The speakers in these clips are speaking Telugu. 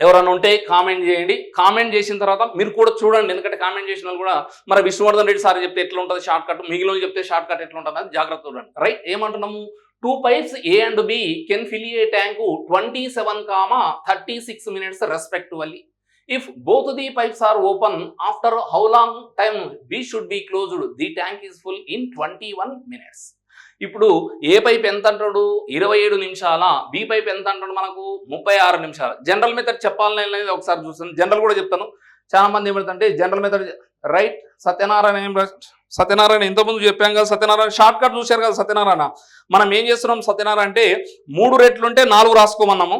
ఎవరైనా ఉంటే కామెంట్ చేయండి. కామెంట్ చేసిన తర్వాత మీరు కూడా చూడండి, ఎందుకంటే కామెంట్ చేసిన వాళ్ళు కూడా మరి విష్ణువర్ధన్ రెడ్డి సార్ చెప్తే ఎట్లా ఉంటుంది షార్ట్ కట్, మిగిలిన చెప్తే షార్ట్ కట్ ఎట్లా ఉంటుంది అది జాగ్రత్త చూడండి. రైట్, ఏమంటున్నాము, 2 pipes A and B can fill a tank 27, 36 minutes respectively. If both the pipes are open, after how long time B should be closed? The tank is full in 21 minutes. ఇప్పుడు ఏ పైప్ ఎంత అంటాడు 27 నిమిషాల, బి పైప్ ఎంత అంటాడు మనకు 36 నిమిషాలు. జనరల్ మెథడ్ చెప్పాలని అనేది ఒకసారి చూస్తాను, జనరల్ కూడా చెప్తాను. చాలా మంది ఏమంటే జనరల్ మెథడ్ రైట్. సత్యనారాయణ ఇంతకుముందు చెప్పాం కదా, సత్యనారాయణ షార్ట్ కట్ చూశారు కదా. సత్యనారాయణ మనం ఏం చేస్తున్నాం, సత్యనారాయణ అంటే 3 రెట్లు ఉంటే 4 రాసుకోమన్నాము.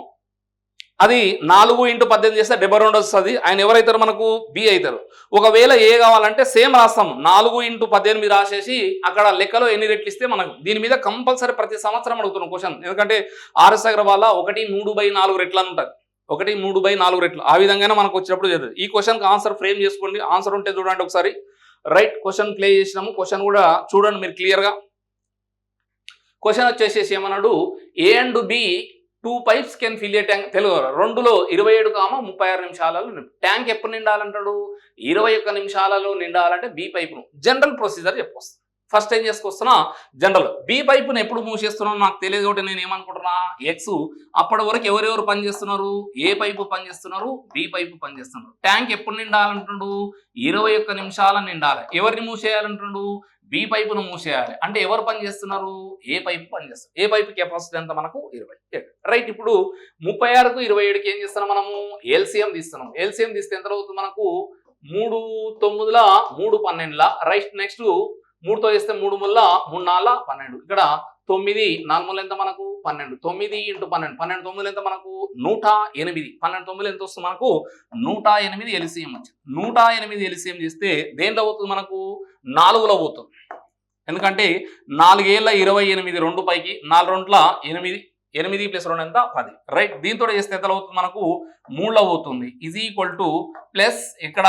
అది 4 × 18 చేస్తే 72 వస్తుంది. ఆయన ఎవరైతారు మనకు బి అవుతారు. ఒకవేళ ఏ కావాలంటే సేమ్ రాస్తాము, 4 × 18 రాసేసి అక్కడ లెక్కలో ఎన్ని రెట్లు ఇస్తే మనకు. దీని మీద కంపల్సరీ ప్రతి సంవత్సరం అడుగుతున్నాం క్వశ్చన్, ఎందుకంటే ఆర్ఎస్ అగ్రవాల్ 1/3/4 రెట్లు అని ఉంటుంది. 1/3/4 రెట్లు ఆ విధంగానే మనకు వచ్చినప్పుడు జరుగుతుంది. ఈ క్వశ్చన్కి ఆన్సర్ ఫ్రేమ్ చేసుకోండి. ఆన్సర్ ఉంటే చూడండి ఒకసారి. రైట్, క్వశ్చన్ ప్లే చేసినాము. క్వశ్చన్ కూడా చూడండి మీరు క్లియర్గా. క్వశ్చన్ వచ్చేసేసి ఏమన్నాడు, A and B 2 pipes can fill a tank. Telugu 2లో 27, 36 నిమిషాలలో ట్యాంక్ ఎప్పుడు నిండాలంటాడు, 21 నిమిషాలలో నిండాలంటే బి పైపును జనరల్ ప్రొసీజర్ చెప్పొస్తాను. ఫస్ట్ ఏం చేసుకొస్తున్నా, జనరల్ బి పైపును ఎప్పుడు మూసేస్తున్నాను నాకు తెలియదు ఒకటి. నేను ఏమనుకుంటున్నా, ఎక్స్ అప్పటి వరకు ఎవరెవరు పనిచేస్తున్నారు, ఏ పైపు పనిచేస్తున్నారు, బి పైపు పనిచేస్తున్నారు. ట్యాంక్ ఎప్పుడు నిండాలంటున్నాడు, 21 నిమిషాల నిండాలి. ఎవరిని మూసేయాలంటున్నాడు, బి పైపును మూసేయాలి. అంటే ఎవరు పనిచేస్తున్నారు, ఏ పైపు పనిచేస్తారు. ఏ పైపు కెపాసిటీ ఎంత మనకు 27. రైట్, ఇప్పుడు 36కు 27కి ఏం చేస్తున్నాం మనము, ఎల్సిఎం తీస్తున్నాం. ఎల్సిఎం తీస్తే ఎంత అవుతుంది మనకు, 3 9 3 12. రైట్, నెక్స్ట్ 3తో చేస్తే 3 3 3 4 12. ఇక్కడ 9 4 ఎంత మనకు 12. 9 × 12, 12 9 ఎంత మనకు 108. 12 9 ఎంత వస్తుంది మనకు 108 ఎల్సిఎం వచ్చింది. 108 ఎల్సిఎం చేస్తే దేంట్లో అవుతుంది మనకు, 4లో పోతుంది. ఎందుకంటే 4 ఏళ్ళ 28, 2 పైకి 4 2 8, 8 + 2 ఎంత 10. రైట్, దీంతో చేస్తే ఎంత అవుతుంది మనకు 3లో అవుతుంది. ఈజ్ ఈక్వల్ టు ప్లస్ ఇక్కడ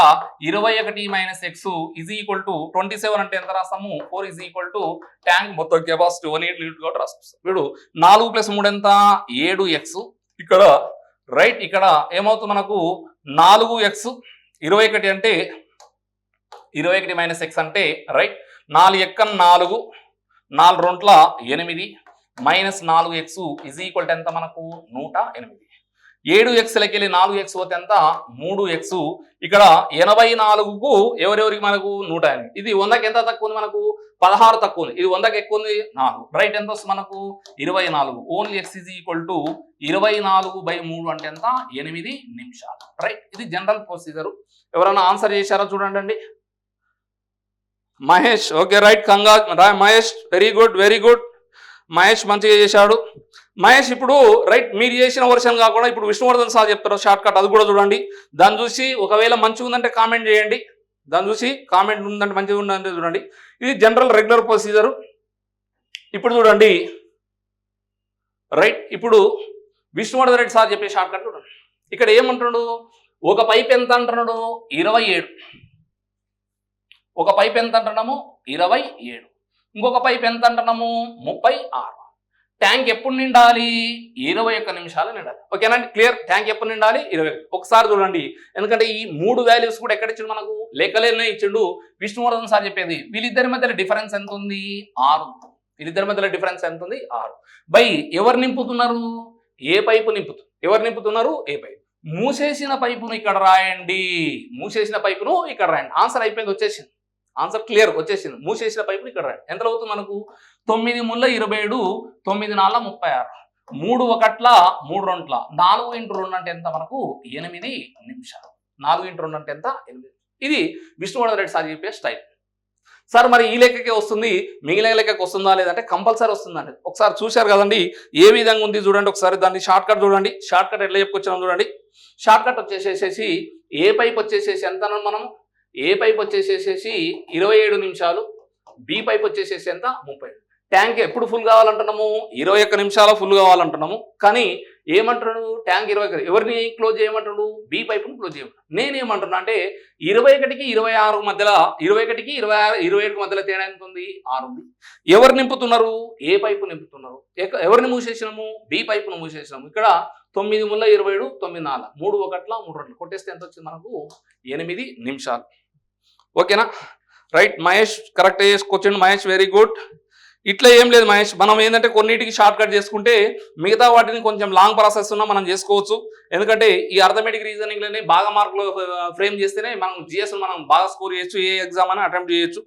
21 - x ఈజ్ ఈక్వల్ టు 27 అంటే ఎంత రాస్తాము 4 ఈజ్ ఈక్వల్ టు ట్యాంక్ మొత్తం కెపాసిటీ 18 లీటర్ కూడా రాస్తాం. ఇప్పుడు 4 + 3 ఎంత 7x. ఇక్కడ రైట్, ఇక్కడ ఏమవుతుంది మనకు 4x 21 అంటే 21 - x అంటే right 4 × 4 4 2 8 minus 4x is equal to ఎంత మనకు 108. 7x లకి 4x పోతే ఎంత 3x. ఇక్కడ 84కు ఎవరెవరికి మనకు 108. ఇది 100కి ఎంత తక్కువ ఉంది మనకు 16 తక్కువ ఉంది. ఇది 100కి ఎక్కువ ఉంది 4. రైట్, ఎంత వస్తుంది మనకు 24. Only x is equal to 24/3 అంటే ఎంత 8 నిమిషాలు. రైట్, ఇది జనరల్ ప్రొసీజర్. ఎవరైనా ఆన్సర్ చేశారా చూడండి. Mahesh okay right, Mahesh very good very good. Mahesh మంచిగా చేశాడు. మహేష్ ఇప్పుడు రైట్ మీరు చేసిన వర్షన్ కాకుండా ఇప్పుడు విష్ణువర్ధన్ సార్ చెప్తారు షార్ట్ కట్, అది కూడా చూడండి. దాన్ని చూసి ఒకవేళ మంచిగా ఉందంటే కామెంట్ చేయండి. దాన్ని చూసి కామెంట్ ఉందంటే మంచిగా ఉందంటే చూడండి. ఇది జనరల్ రెగ్యులర్ ప్రొసీజర్. ఇప్పుడు చూడండి రైట్, ఇప్పుడు విష్ణువర్ధన్ రెడ్డి సార్ చెప్పే షార్ట్ కట్ చూడండి. ఇక్కడ ఏమంటున్నాడు, ఒక పైప్ ఎంత అంటున్నాడు 27. ఒక పైప్ ఎంత అంటున్నాము 27. ఇంకొక పైప్ ఎంత అంటున్నాము 36. ట్యాంక్ ఎప్పుడు నిండాలి 21 నిమిషాలు నిండాలి. ఓకేనా క్లియర్. ట్యాంక్ ఎప్పుడు నిండాలి 21. ఒకసారి చూడండి, ఎందుకంటే ఈ 3 వాల్యూస్ కూడా ఎక్కడ ఇచ్చిండు మనకు లెక్కలేనే ఇచ్చిండు విష్ణువర్ధన్ సార్ చెప్పేది. వీళ్ళిద్దరి మధ్యలో డిఫరెన్స్ ఎంత ఉంది 6. వీళ్ళిద్దరి మధ్యలో డిఫరెన్స్ ఎంత ఉంది 6. బై ఎవరు నింపుతున్నారు, ఏ పైపు నింపుతున్నారు. ఎవరు నింపుతున్నారు, ఏ పైపు. మూసేసిన పైపును ఇక్కడ రాయండి, మూసేసిన పైపును ఇక్కడ రాయండి. ఆన్సర్ అయిపోయింది, వచ్చేసింది. ఆన్సర్ క్లియర్ వచ్చేసింది. మూసేసిన పైపుని ఇక్కడ రాయండి. ఎంత అవుతుంది మనకు 9 3 27, 9 4 36, 3 1 3 2 4 × 2 అంటే ఎంత మనకు 8 నిమిషాలు. 4 × 2 అంటే ఎంత 8. ఇది విష్ణువర్ధన్ రెడ్డి సార్ చెప్పే స్టైల్. సార్ మరి ఈ లెక్కకే వస్తుంది, మిగిలిన లెక్కకి వస్తుందా లేదంటే కంపల్సరీ వస్తుందండి. ఒకసారి చూశారు కదండి ఏ విధంగా ఉంది చూడండి. ఒకసారి దాన్ని షార్ట్ కట్ చూడండి. షార్ట్ కట్ ఎట్లా చెప్పుకొచ్చాం చూడండి. షార్ట్ కట్ వచ్చేసేసి ఏ పైప్ వచ్చేసేసి ఎంత మనం, ఏ పైప్ వచ్చేసేసి 27 నిమిషాలు, బి పైప్ వచ్చేసేసి ఎంత 30. ట్యాంక్ ఎప్పుడు ఫుల్ కావాలంటున్నాము 21 నిమిషాలు ఫుల్ కావాలంటున్నాము. కానీ ఏమంటున్నాడు ట్యాంక్ 21. ఎవరిని క్లోజ్ చేయమంటాడు, బి పైపును క్లోజ్ చేయమంటాడు. నేనేమంటున్నా అంటే 21కి 26 మధ్యలో 21కి 27 మధ్యలో తేడా ఎంత ఉంది 6 ఉంది. ఎవరు నింపుతున్నారు, ఏ పైపు నింపుతున్నారు. ఎవరిని మూసేసినాము, బి పైపును మూసేసినాము. ఇక్కడ 9 ముళ్ళ 27 9 4 3 1 3 2 కొట్టేస్తే ఎంత వచ్చింది మనకు 8 నిమిషాలు. ఓకేనా right Mahesh correct question Mahesh very good. ఇట్లా ఏం లేదు మహేష్, మనం ఏంటంటే కొన్నిటికి షార్ట్ కట్ చేసుకుంటే మిగతా వాటిని కొంచెం లాంగ్ ప్రాసెస్ ఉన్నా మనం చేసుకోవచ్చు. ఎందుకంటే ఈ అర్థమెటిక్ రీజనింగ్లోనే బాగా మార్కులు ఫ్రేమ్ చేస్తేనే మనం జిఎస్ మనం బాగా స్కోర్ చేయొచ్చు, ఏ ఎగ్జామ్ అని అటెంప్ట్ చేయొచ్చు.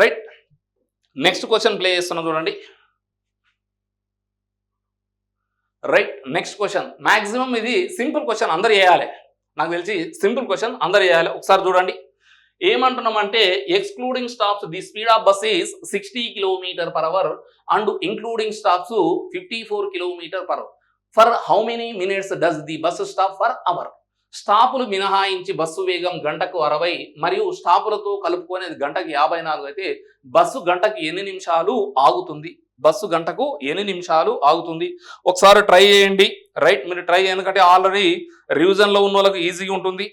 రైట్ నెక్స్ట్ క్వశ్చన్ ప్లే చేస్తున్నాం చూడండి. రైట్ నెక్స్ట్ క్వశ్చన్ మాక్సిమం ఇది సింపుల్ క్వశ్చన్ అందరు చేయాలి, నాకు తెలిసి సింపుల్ క్వశ్చన్ అందరు చేయాలి. ఒకసారి చూడండి ఏమంటున్నామంటే excluding stops the speed of bus is 60 km/h and including stops 54 km/h. For how many minutes does the bus stop per hour. స్టాపులు మినహాయించి బస్సు వేగం గంటకు 60 మరియు స్టాపులతో కలుపుకొని గంటకు 54 అయితే బస్సు గంటకు ఎన్ని నిమిషాలు ఆగుతుంది? బస్సు గంటకు ఎన్ని నిమిషాలు ఆగుతుంది? ఒకసారి ట్రై చేయండి. రైట్ మీరు ట్రై ఎందుకంటే ఆల్రెడీ రివిజన్లో ఉన్న వాళ్ళకి ఈజీగా ఉంటుంది.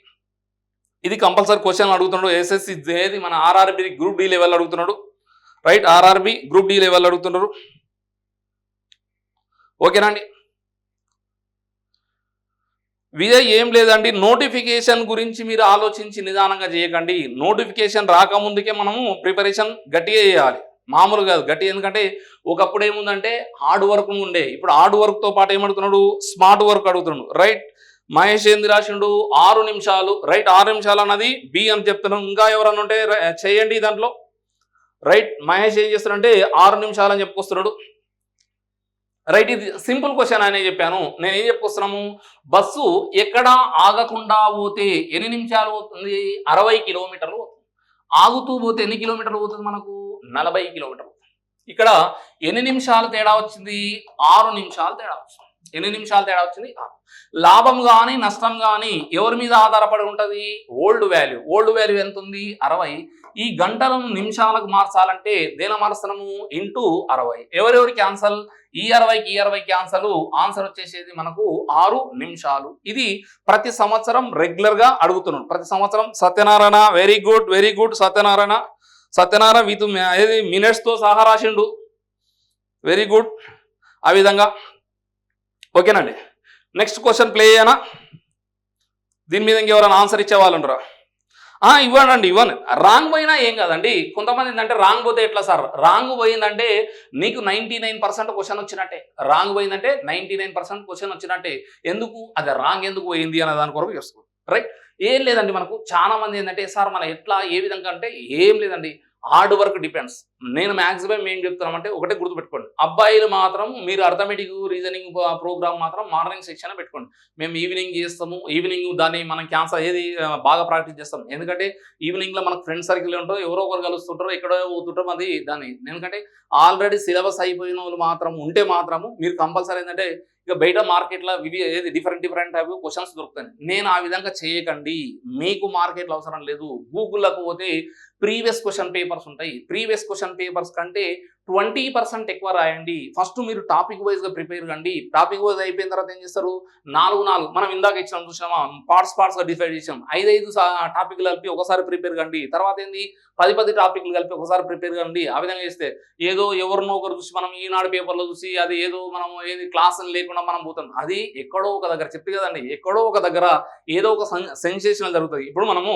ఇది కంపల్సరీ క్వశ్చన్ అడుగుతున్నాడు. ఎస్ఎస్సి ఏది మన ఆర్ఆర్బి గ్రూప్ డి లెవెల్ అడుగుతున్నాడు. Right RRB group D level అడుగుతున్నారు. ఓకేనా అండి. విజయ్ ఏం లేదండి, నోటిఫికేషన్ గురించి మీరు ఆలోచించి నిదానంగా చేయకండి. నోటిఫికేషన్ రాకముందుకే మనము ప్రిపరేషన్ గట్టిగా చేయాలి, మామూలు కాదు గట్టి. ఎందుకంటే ఒకప్పుడు ఏముందంటే హార్డ్ వర్క్ ఉండే, ఇప్పుడు హార్డ్ వర్క్తో పాటు ఏమడుగుతున్నాడు స్మార్ట్ వర్క్ అడుగుతున్నాడు. రైట్ మహేష్ ఏంది రాసిండు 6 నిమిషాలు. రైట్ 6 నిమిషాలు అన్నది బి అని చెప్తున్నాం. ఇంకా ఎవరన్నా ఉంటే చేయండి దాంట్లో. రైట్ మహేష్ ఏం చేస్తున్నాడంటే 6 నిమిషాలు అని చెప్పుకొస్తున్నాడు. రైట్ ఇది సింపుల్ క్వశ్చన్ అనే చెప్పాను. నేను ఏం చెప్పుకొస్తున్నాము, బస్సు ఎక్కడ ఆగకుండా పోతే ఎన్ని నిమిషాలు పోతుంది? 60 కిలోమీటర్లు పోతుంది. ఆగుతూ పోతే ఎన్ని కిలోమీటర్లు పోతుంది మనకు? 40 కిలోమీటర్లు. ఇక్కడ ఎన్ని నిమిషాలు తేడా వచ్చింది? 6 నిమిషాలు తేడా వచ్చింది. ఎన్ని నిమిషాలు తేడా వచ్చింది? లాభం కానీ నష్టం కానీ ఎవరి మీద ఆధారపడి ఉంటుంది? Old value. ఓల్డ్ వాల్యూ ఎంత ఉంది? 60. ఈ గంటలను నిమిషాలకు మార్చాలంటే దేని మారుస్తున్నాము? ఇంటూ 60. ఎవరెవరి క్యాన్సల్? ఈ 60కి ఈ 60 క్యాన్సల్. ఆన్సర్ వచ్చేసేది మనకు 6 నిమిషాలు. ఇది ప్రతి సంవత్సరం రెగ్యులర్ గా అడుగుతున్నాడు. ప్రతి సంవత్సరం. Satyanarayana very good very good. Satyanarayana with minutes తో సహా రాసిండు. Very good. ఆ విధంగా ఓకేనండి. నెక్స్ట్ క్వశ్చన్ ప్లే అయ్యానా? దీని మీద ఇంకెవరైనా ఆన్సర్ ఇచ్చే వాళ్ళు ఉండరా? ఇవ్వండి. రాంగ్ పోయినా ఏం కాదండి. కొంతమంది ఏంటంటే రాంగ్ పోతే ఎట్లా సార్? రాంగ్ పోయిందంటే నీకు 99% క్వశ్చన్ వచ్చినట్టే. రాంగ్ పోయిందంటే 99% క్వశ్చన్ వచ్చినట్టే. ఎందుకు అది రాంగ్ ఎందుకు పోయింది అనే దాని కొరకు చేస్తుంది. రైట్ ఏం లేదండి. మనకు చాలా మంది ఏంటంటే సార్ మన ఎట్లా ఏ విధంగా అంటే ఏం లేదండి, హార్డ్ వర్క్ డిపెండ్స్. నేను మ్యాక్సిమం ఏం చెప్తున్నామంటే ఒకటే గుర్తుపెట్టుకోండి, అబ్బాయిలు మాత్రం మీరు అర్థమెటిక్ రీజనింగ్ ప్రోగ్రామ్ మాత్రం మార్నింగ్ సెక్షన్ పెట్టుకోండి. మేము ఈవినింగ్ చేస్తాము. ఈవినింగ్ దాన్ని మనం క్యాన్సర్ ఏది బాగా ప్రాక్టీస్ చేస్తాం. ఎందుకంటే ఈవినింగ్లో మనకు ఫ్రెండ్ సర్కిల్ ఉంటారు, ఎవరో ఒకరు కలుస్తుంటారు, ఎక్కడో పోతుంటారు. అది దాన్ని ఎందుకంటే ఆల్రెడీ సిలబస్ అయిపోయిన వాళ్ళు మాత్రం ఉంటే మాత్రము మీరు కంపల్సరీ ఏంటంటే ఇక బయట మార్కెట్లో ఇవి ఏది డిఫరెంట్ టైప్ క్వశ్చన్స్ దొరుకుతాయి. నేను ఆ విధంగా చేయకండి. మీకు మార్కెట్లో అవసరం లేదు. గూగుల్లోకి పోతే ప్రీవియస్ క్వశ్చన్ పేపర్స్ ఉంటాయి. ప్రీవియస్ క్వశ్చన్ పేపర్స్ కంటే 20% ఎక్కువ రాయండి. ఫస్ట్ మీరు టాపిక్ వైజ్గా ప్రిపేర్ కండి. టాపిక్ వైజ్ అయిపోయిన తర్వాత ఏం చేస్తారు? 4 మనం ఇందాక ఇచ్చినాం చూసినామా, పార్ట్స్గా డిసైడ్ చేసాం. 5 టాపిక్లు కలిపి ఒకసారి ప్రిపేర్ కండి. తర్వాత ఏంది 10 టాపిక్లు కలిపి ఒకసారి ప్రిపేర్ కండి. ఆ విధంగా చేస్తే ఏదో ఎవరినో ఒకరు చూసి మనం ఈనాడు పేపర్లో చూసి అది ఏదో మనం ఏది క్లాస్ లేకుండా మనం పోతాం. అది ఎక్కడో ఒక దగ్గర చెప్పి కదండి, ఎక్కడో ఒక దగ్గర ఏదో ఒక సెన్సేషనల్ జరుగుతుంది. ఇప్పుడు మనము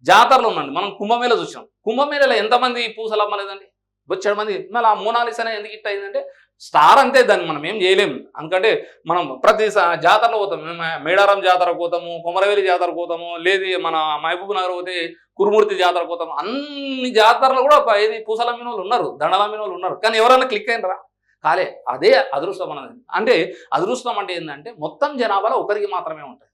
జాతరలో ఉందండి, మనం కుంభమేళ చూసాం. కుంభమేళలో ఎంతమంది పూసలు అమ్మలేదండి? వచ్చాడు మంది. మళ్ళీ ఆ మోనాలిసా ఎందుకు ఇట్ట అయిందంటే స్టార్ అంతే, దాన్ని మనం ఏం చేయలేము. ఎందుకంటే మనం ప్రతి జాతరలో పోతాం. మేడారం జాతరకు పోతాము, కొమరవేలి జాతరకు పోతాము, లేదు మన మహబూబ్ నగర్ పోతే కురుమూర్తి జాతరకు పోతాము. అన్ని జాతరలు కూడా ఏది పూసలు అమ్మిన వాళ్ళు ఉన్నారు, దండలు అమ్మిన వాళ్ళు ఉన్నారు. కానీ ఎవరైనా క్లిక్ అయినరా? కాలే. అదే అదృష్టం అన్నది. అంటే అదృష్టం అంటే ఏంటంటే మొత్తం జనాభాలో ఒకరికి మాత్రమే ఉంటుంది.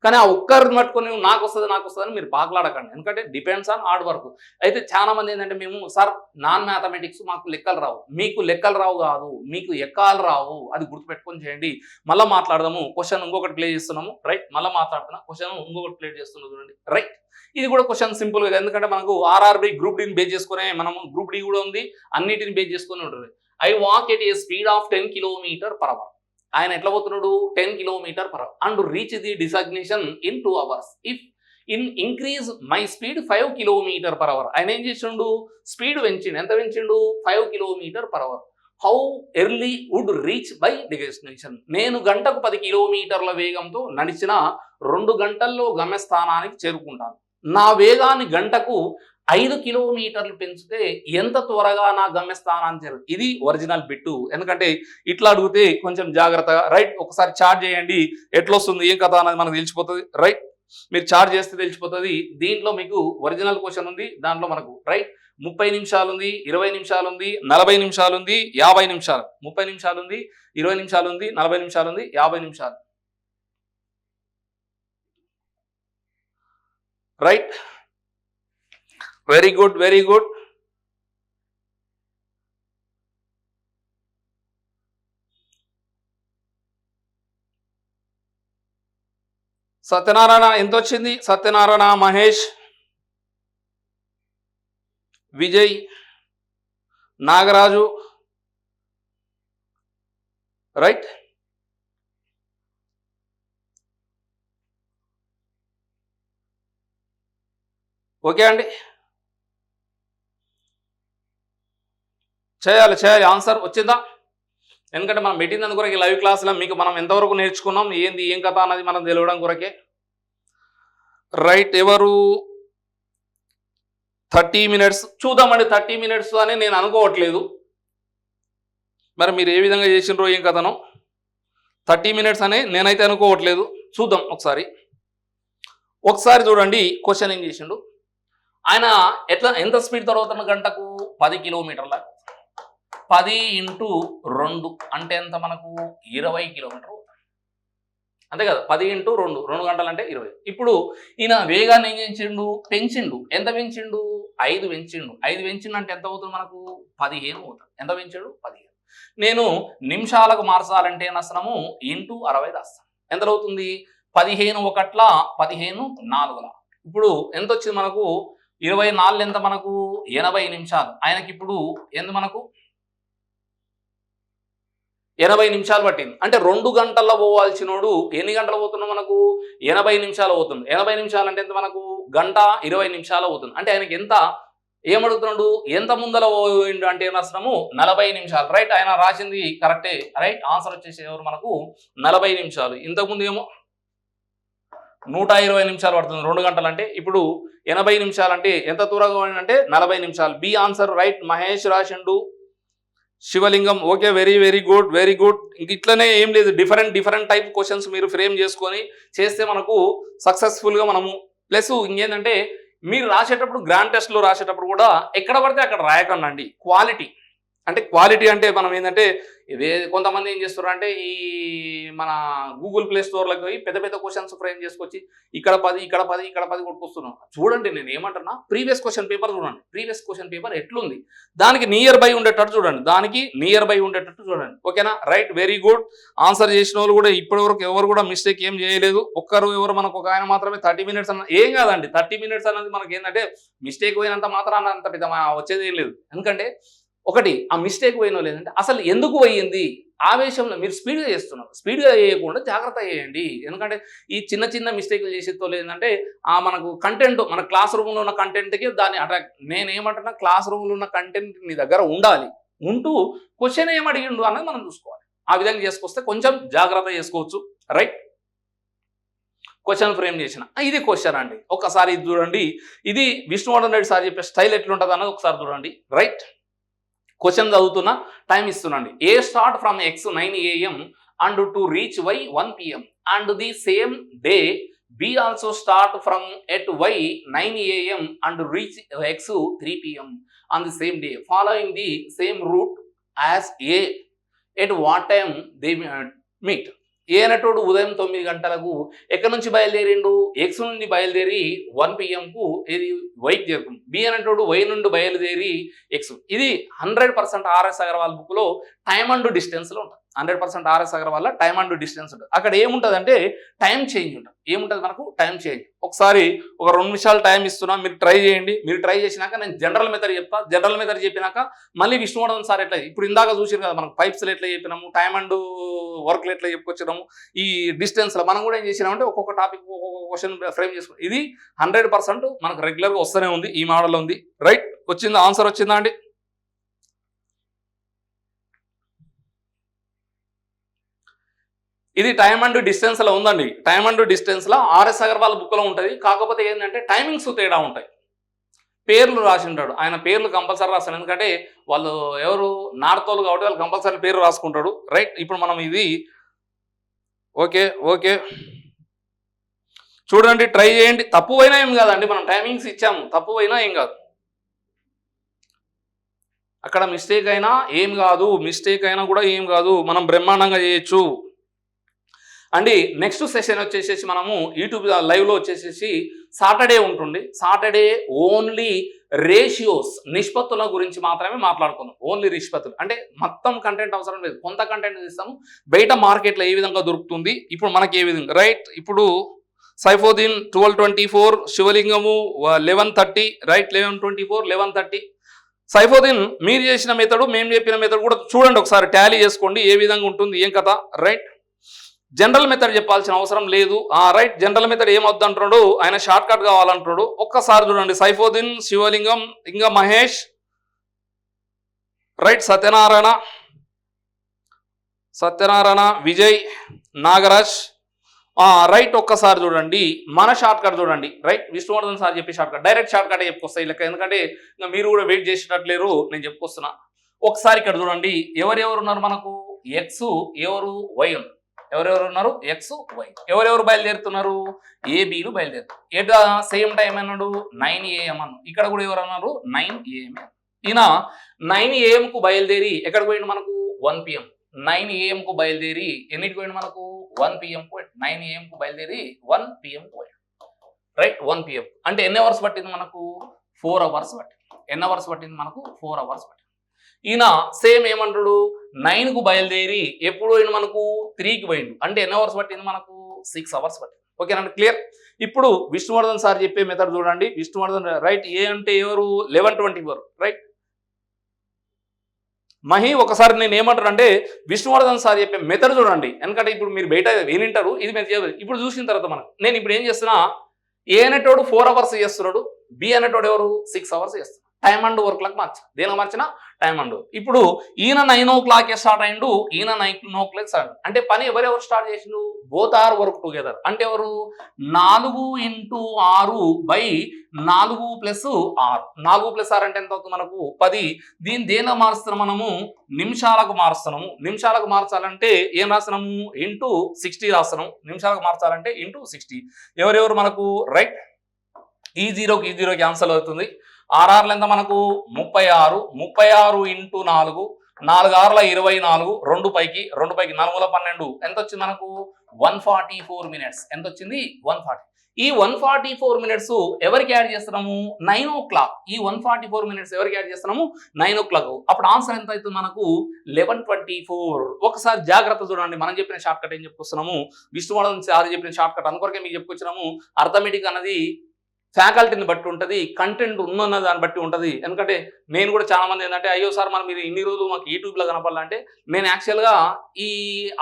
కానీ ఆ ఒక్కరిని పట్టుకొని నాకు వస్తుందని మీరు పాకలాడకండి. ఎందుకంటే డిపెండ్స్ ఆన్ హార్డ్ వర్క్. అయితే చాలా మంది ఏంటంటే మేము సార్ నాన్ మ్యాథమెటిక్స్ మాకు లెక్కలు రావు. మీకు లెక్కలు రావు కాదు, మీకు ఎక్కాలు రావు. అది గుర్తుపెట్టుకొని చేయండి. మళ్ళీ మాట్లాడదాము. క్వశ్చన్ ఇంకొకటి ప్లే చేస్తున్నాము. రైట్ మళ్ళీ మాట్లాడుతున్నా. క్వశ్చన్ ఇంకొకటి ప్లే చేస్తున్నాం చూడండి. రైట్ ఇది కూడా క్వశ్చన్ సింపుల్గా, ఎందుకంటే మనకు ఆర్ఆర్బి గ్రూప్ డిని బేస్ చేసుకునే మనము గ్రూప్ డి కూడా ఉంది, అన్నిటిని బేస్ చేసుకుని ఉంటుంది. I walk at a speed of 10 km/h. ఆయన ఎట్లా పోతున్నాడు? 10 km/h and reach the destination in 2 hours. If in increase my speed 5 km/h. ఆయన ఏం చేసిండు? స్పీడ్ పెంచిండు. ఎంత పెంచిండు? 5 km/h. How early would reach by destination. నేను గంటకు 10 కిలోమీటర్ల వేగంతో నడిచిన 2 గంటల్లో గమ్యస్థానానికి చేరుకుంటాను. నా వేగాన్ని గంటకు 5 కిలోమీటర్లు పెంచితే ఎంత త్వరగా నా గమ్యస్థానాన్ని చేరు. ఇది ఒరిజినల్ బిట్టు. ఎందుకంటే ఇట్లా అడిగితే కొంచెం జాగ్రత్తగా రైట్ ఒకసారి చార్జ్ చేయండి, ఎట్లొస్తుంది ఏం కథ అనేది మనకు తెలిసిపోతుంది. రైట్ మీరు చార్జ్ చేస్తే తెలిసిపోతుంది. దీంట్లో మీకు ఒరిజినల్ క్వశ్చన్ ఉంది, దాంట్లో మనకు రైట్ 30 నిమిషాలు ఉంది, 20 నిమిషాలు ఉంది, 40 నిమిషాలు ఉంది, 50 నిమిషాలు, 30 నిమిషాలు ఉంది, 20 నిమిషాలు ఉంది, 40 నిమిషాలు ఉంది, 50 నిమిషాలు. Right very good, very good. Satyanarayana ఎంత వచ్చింది? సత్యనారాయణ, మహేష్, విజయ్, నాగరాజు. రైట్ ఓకే అండి, చేయాలి ఆన్సర్ వచ్చిందా? ఎందుకంటే మనం పెట్టినందు కొరకే లైవ్ క్లాసులో మీకు మనం ఎంతవరకు నేర్చుకున్నాం, ఏంది ఏం కథ అన్నది మనం తెలియడం కొరకే. రైట్ ఎవరు 30 మినిట్స్ చూద్దామండి. 30 మినిట్స్ అని నేను అనుకోవట్లేదు, మరి మీరు ఏ విధంగా చేసినారో ఏం కథనో. 30 మినిట్స్ అని నేనైతే అనుకోవట్లేదు. చూద్దాం ఒకసారి చూడండి. క్వశ్చన్ ఏం చేసిండు ఆయన, ఎంత స్పీడ్ తర్వాత గంటకు 10 కిలోమీటర్ల 10 × 2 అంటే ఎంత మనకు 20 కిలోమీటర్ అంతే కదా. 10 × 2 గంటలు అంటే 20. ఇప్పుడు ఈయన వేగాన్ని ఏం పెంచిండు. ఎంత పెంచిండు? 5 పెంచిండు. 5 పెంచిండు అంటే ఎంత అవుతుంది మనకు? 15 అవుతుంది. ఎంత పెంచాడు? 15. నేను నిమిషాలకు మార్చాలంటే నష్టము × 60 రాస్తాను. ఎంత అవుతుంది? 15 ఒకట్ల 15 4ల. ఇప్పుడు ఎంత వచ్చింది మనకు? 24 ఎంత మనకు? 80 నిమిషాలు. ఆయనకి ఇప్పుడు ఎంత మనకు 80 నిమిషాలు పట్టింది. అంటే 2 గంటల్లో పోవాల్సినోడు ఎన్ని గంటలు పోతున్నాడు మనకు? 80 నిమిషాలు అవుతుంది. 80 నిమిషాలు అంటే ఎంత మనకు? గంట 20 నిమిషాలు అవుతుంది. అంటే ఆయనకి ఎంత ఏమడుగుతున్నాడు? ఎంత ముందల పోయిండు అంటే నష్టము 40 నిమిషాలు. రైట్ ఆయన రాసింది కరెక్టే. రైట్ ఆన్సర్ వచ్చేసి ఎవరు మనకు 40 నిమిషాలు. ఇంతకుముందు ఏమో 120 నిమిషాలు పడుతుంది 2 గంటలు అంటే. ఇప్పుడు 80 నిమిషాలు అంటే ఎంత దూరంగా అంటే 40 నిమిషాలు. B answer right. మహేష్ రాసిండు. శివలింగం okay, very good, very good. ఇంక ఇట్లనే ఏం లేదు, డిఫరెంట్ టైప్ క్వశ్చన్స్ మీరు ఫ్రేమ్ చేసుకొని చేస్తే మనకు సక్సెస్ఫుల్గా మనము. ప్లస్ ఇంకేంటంటే మీరు రాసేటప్పుడు గ్రాండ్ టెస్ట్లో రాసేటప్పుడు కూడా ఎక్కడ పడితే అక్కడ రాయకండి. క్వాలిటీ అంటే మనం ఏంటంటే ఇదే కొంతమంది ఏం చేస్తారు అంటే ఈ మన గూగుల్ ప్లే స్టోర్లకు పోయి పెద్ద క్వశ్చన్స్ ఫ్రేమ్ చేసుకొచ్చి ఇక్కడ 10 కొట్టుకొస్తున్నాం. చూడండి నేను ఏమంటున్నా, ప్రీవియస్ క్వశ్చన్ పేపర్ చూడండి. ప్రీవియస్ క్వశ్చన్ పేపర్ ఎట్లుంది, దానికి నియర్ బై ఉండేటట్టు చూడండి. ఓకేనా? Right very good. ఆన్సర్ చేసిన వాళ్ళు కూడా ఇప్పటివరకు ఎవరు కూడా మిస్టేక్ ఏం చేయలేదు. ఎవరు మనకు ఒక ఆయన మాత్రమే 30 మినిట్స్ అన్న ఏం కాదండి. 30 మినిట్స్ అన్నది మనకి ఏంటంటే మిస్టేక్ పోయినంత మాత్రాన అంత పెద్ద వచ్చేది ఏం లేదు. ఎందుకంటే ఒకటి ఆ మిస్టేక్ పోయినో లేదంటే అసలు ఎందుకు పోయింది, ఆవేశంలో మీరు స్పీడ్గా చేస్తున్నారు. స్పీడ్గా చేయకుండా జాగ్రత్త చేయండి. ఎందుకంటే ఈ చిన్న మిస్టేక్లు చేసేతో లేదంటే మనకు కంటెంట్ మన క్లాస్ రూమ్లో ఉన్న కంటెంట్కి దాన్ని అట్రాక్ట్. నేనేమంటున్నా, క్లాస్ రూమ్లో ఉన్న కంటెంట్ నీ దగ్గర ఉంటూ క్వశ్చన్ ఏమడిగిండు అన్నది మనం చూసుకోవాలి. ఆ విధంగా చేసుకొస్తే కొంచెం జాగ్రత్త చేసుకోవచ్చు. రైట్ క్వశ్చన్ ఫ్రేమ్ చేసిన ఇది క్వశ్చన్ అండి. ఒకసారి ఇది చూడండి. ఇది విష్ణువర్ధన్ రెడ్డి సార్ చెప్పే స్టైల్ ఎట్లుంటుంది అన్నది ఒకసారి చూడండి. రైట్ క్వశ్చన్ చదువుతున్నా, టైం ఇస్తున్నాండి. A start from x 9 AM and to reach y 1 PM and the same day b also start from at y 9 AM and reach x 3 PM on the same day following the same route as a at what time they meet. ఏ అనేటోడు ఉదయం 9 గంటలకు ఎక్కడి నుంచి బయలుదేరిండు? ఎక్స్ నుండి బయలుదేరి 1 PMకు ఇది వైకి చేరుకుంది. బి అనేటోడు వై నుండి బయలుదేరి ఎక్స్. ఇది 100% ఆర్ఎస్ అగర్వాల్ బుక్లో టైమ్ అండ్ డిస్టెన్స్లో ఉంటుంది. 100% RS Agarwal time and distance ఉంటుంది. అక్కడ ఏముంటుంది అంటే టైం చేంజ్ ఉంటుంది. ఏముంటుంది మనకు? Time change. ఒకసారి ఒక 2 నిమిషాలు టైం ఇస్తున్నా, మీరు ట్రై చేయండి. మీరు ట్రై చేసినాక నేను జనరల్ మెథడ్ చెప్తా. జనరల్ మెథడ్ చెప్పినాక మళ్ళీ విష్ణువర్ధన్ సార్ ఎట్లా ఇప్పుడు ఇందాక చూసారు కదా మనకు పైప్స్లో ఎట్లా చెప్పినాము, టైమ్ అండ్ వర్క్లు ఎట్లా చెప్పుకొచ్చినాము, ఈ డిస్టెన్స్లో మనం కూడా ఏం చేసినామంటే ఒక్కొక్క టాపిక్ ఒక్కొక్క క్వశ్చన్ ఫ్రేమ్ చేసుకున్నాం. ఇది 100% మనకు రెగ్యులర్గా వస్తూనే ఉంది. ఈ మోడల్ ఉంది. రైట్ వచ్చిందా? ఆన్సర్ వచ్చిందా అండి? ఇది టైమ్ అండ్ డిస్టెన్స్లో ఉందండి. టైమ్ అండ్ డిస్టెన్స్లో ఆర్ఎస్ అగర్వాల్ బుక్లో ఉంటుంది. కాకపోతే ఏంటంటే టైమింగ్స్ తేడా ఉంటాయి. పేర్లు రాసి ఉంటాడు, ఆయన పేర్లు కంపల్సరీ రాస్తాడు. ఎందుకంటే వాళ్ళు ఎవరు నార్తోలు కాబట్టి వాళ్ళు కంపల్సరీ పేరు రాసుకుంటాడు. రైట్, ఇప్పుడు మనం ఇది ఓకే ఓకే చూడండి, ట్రై చేయండి. తప్పు అయినా ఏం కాదండి, మనం టైమింగ్స్ ఇచ్చాము, తప్పు అయినా ఏం కాదు. అక్కడ మిస్టేక్ అయినా ఏం కాదు, మిస్టేక్ అయినా కూడా ఏం కాదు, మనం బ్రహ్మాండంగా చేయొచ్చు అండి. నెక్స్ట్ సెషన్ వచ్చేసేసి మనము యూట్యూబ్ లైవ్లో వచ్చేసేసి సాటర్డే ఉంటుంది. సాటర్డే ఓన్లీ రేషియోస్, నిష్పత్తుల గురించి మాత్రమే మాట్లాడుకుందాం. ఓన్లీ నిష్పత్తులు అంటే మొత్తం కంటెంట్ అవసరం లేదు, కొంత కంటెంట్ ఇస్తాము. బయట మార్కెట్లో ఏ విధంగా దొరుకుతుంది, ఇప్పుడు మనకి ఏ విధంగా. రైట్, ఇప్పుడు సైఫోదీన్ 1224, శివలింగము 1130. రైట్, 1124, 1130. సైఫోదీన్ మీరు చేసిన మెథడ్, మేము చెప్పిన మెథడ్ కూడా చూడండి ఒకసారి, టాలీ చేసుకోండి ఏ విధంగా ఉంటుంది, ఏం కథ. రైట్, జనరల్ మెథడ్ చెప్పాల్సిన అవసరం లేదు. రైట్, జనరల్ మెథడ్ ఏమొద్దంటున్నాడు ఆయన, షార్ట్ కట్ కావాలంటున్నాడు. ఒక్కసారి చూడండి, సైఫోదీన్, శివలింగం, ఇంకా మహేష్, రైట్, సత్యనారాయణ, విజయ్, నాగరాజ్. రైట్, ఒక్కసారి చూడండి మన షార్ట్ కట్ చూడండి. రైట్, విష్ణువర్ధన్ సార్ చెప్పి short cut, direct short cut చెప్పుకొస్తాయి లెక్క. ఎందుకంటే ఇంకా మీరు కూడా వెయిట్ చేసేటట్లేరు, నేను చెప్పుకొస్తున్నా. ఒకసారి ఇక్కడ చూడండి, ఎవరెవరు ఉన్నారు మనకు, ఎక్స్, ఎవరు వై ఉన్నారు. ఎవరెవరు ఉన్నారు, ఎక్స్ వై. ఎవరెవరు బయలుదేరుతున్నారు, ఏబీలు బయలుదేరుతారు. ఎట్ ద సేమ్ టైం అన్నాడు 9 AM అన్నాడు. ఇక్కడ కూడా ఎవరు అన్నారు 9 AM. ఈయన 9 AM కు బయలుదేరి ఎక్కడికి పోయిండు మనకు 1 PM. 9 AM కు బయలుదేరి ఎన్నిటికి పోయిండు మనకు 1 PM కు. 9 AM కు బయలుదేరి 1 PM కు పోయాడు. రైట్, 1 PM అంటే ఎన్ని అవర్స్ పట్టింది మనకు, 4 అవర్స్ పట్టింది. ఎన్ని అవర్స్ పట్టింది మనకు, 4 అవర్స్ పట్టింది. ఈయన సేమ్ ఏమంటాడు 9 కు బయలుదేరి ఎప్పుడు పోయిండు మనకు 3కి పోయిండు. అంటే ఎన్ని అవర్స్ పట్టింది మనకు, 6 అవర్స్ పట్టింది. ఓకేనండి, క్లియర్. ఇప్పుడు విష్ణువర్ధన్ సార్ చెప్పే మెథడ్ చూడండి. విష్ణువర్ధన్ రైట్, ఏ అంటే ఎవరు 1124. రైట్, మహి ఒకసారి నేను ఏమంటాను అంటే విష్ణువర్ధన్ సార్ చెప్పే మెథడ్ చూడండి. ఎందుకంటే ఇప్పుడు మీరు బయట వినింటారు, ఇది మీరు చేయదు. ఇప్పుడు చూసిన తర్వాత మనకు నేను ఇప్పుడు ఏం చేస్తున్నా, ఏ అనేటోడు 4 అవర్స్ చేస్తున్నాడు, బి అనేటోడు ఎవరు 6 అవర్స్ చేస్తున్నాడు. టైమ్ అండ్ వర్క్లకు మార్చా, దేనికి మార్చినా టైమ్ అండ్. ఇప్పుడు ఈయన 9 o'clock స్టార్ట్ అయిండు, ఈయన 9 o'clock స్టార్ట్. అంటే పని ఎవరెవరు స్టార్ట్ చేసిండు, బోత్ ఆర్ వర్క్ టుగెదర్. అంటే ఎవరు 4 × 6 / 4 + 6. 4 + 6 అంటే ఎంత అవుతుంది మనకు 10. దీన్ని దేనిలో మారుస్తున్నాం మనము, నిమిషాలకు మారుస్తున్నాము. నిమిషాలకు మార్చాలంటే ఏం రాస్తున్నాము, × 60 రాస్తున్నాము. నిమిషాలకు మార్చాలంటే × 60. ఎవరెవరు మనకు రైట్, ఈ జీరోకి ఆన్సర్ అవుతుంది. ఆర్ఆర్లు ఎంత మనకు 36. 36 × 4, 4 × 6 = 24. 2 పైకి 4 × 12 ఎంత వచ్చింది మనకు 144 minutes. ఎంత వచ్చింది 140. ఈ 144 minutes ఎవరికి యాడ్ చేస్తున్నాము 9 o'clock. ఈ 144 minutes ఎవరికి యాడ్ చేస్తున్నాము 9 o'clock. అప్పుడు ఆన్సర్ ఎంత అవుతుంది మనకు 1124. ఒకసారి జాగ్రత్త చూడండి, మనం చెప్పిన షార్ట్ కట్ ఏం చెప్పుకొస్తున్నాము, విష్ణువర్ధన్ సార్ చెప్పిన షార్ట్ కట్ అందుకొరకే మీకు చెప్పుకొచ్చినాము. అర్థమెటిక్ అన్నది ఫ్యాకల్టీని బట్టి ఉంటుంది, కంటెంట్ ఉన్న దాన్ని బట్టి ఉంటుంది. ఎందుకంటే నేను కూడా చాలా మంది ఏంటంటే అయ్యో సార్ మనం మీరు ఇన్ని రోజులు మాకు యూట్యూబ్లో కనపడాలంటే, నేను యాక్చువల్గా ఈ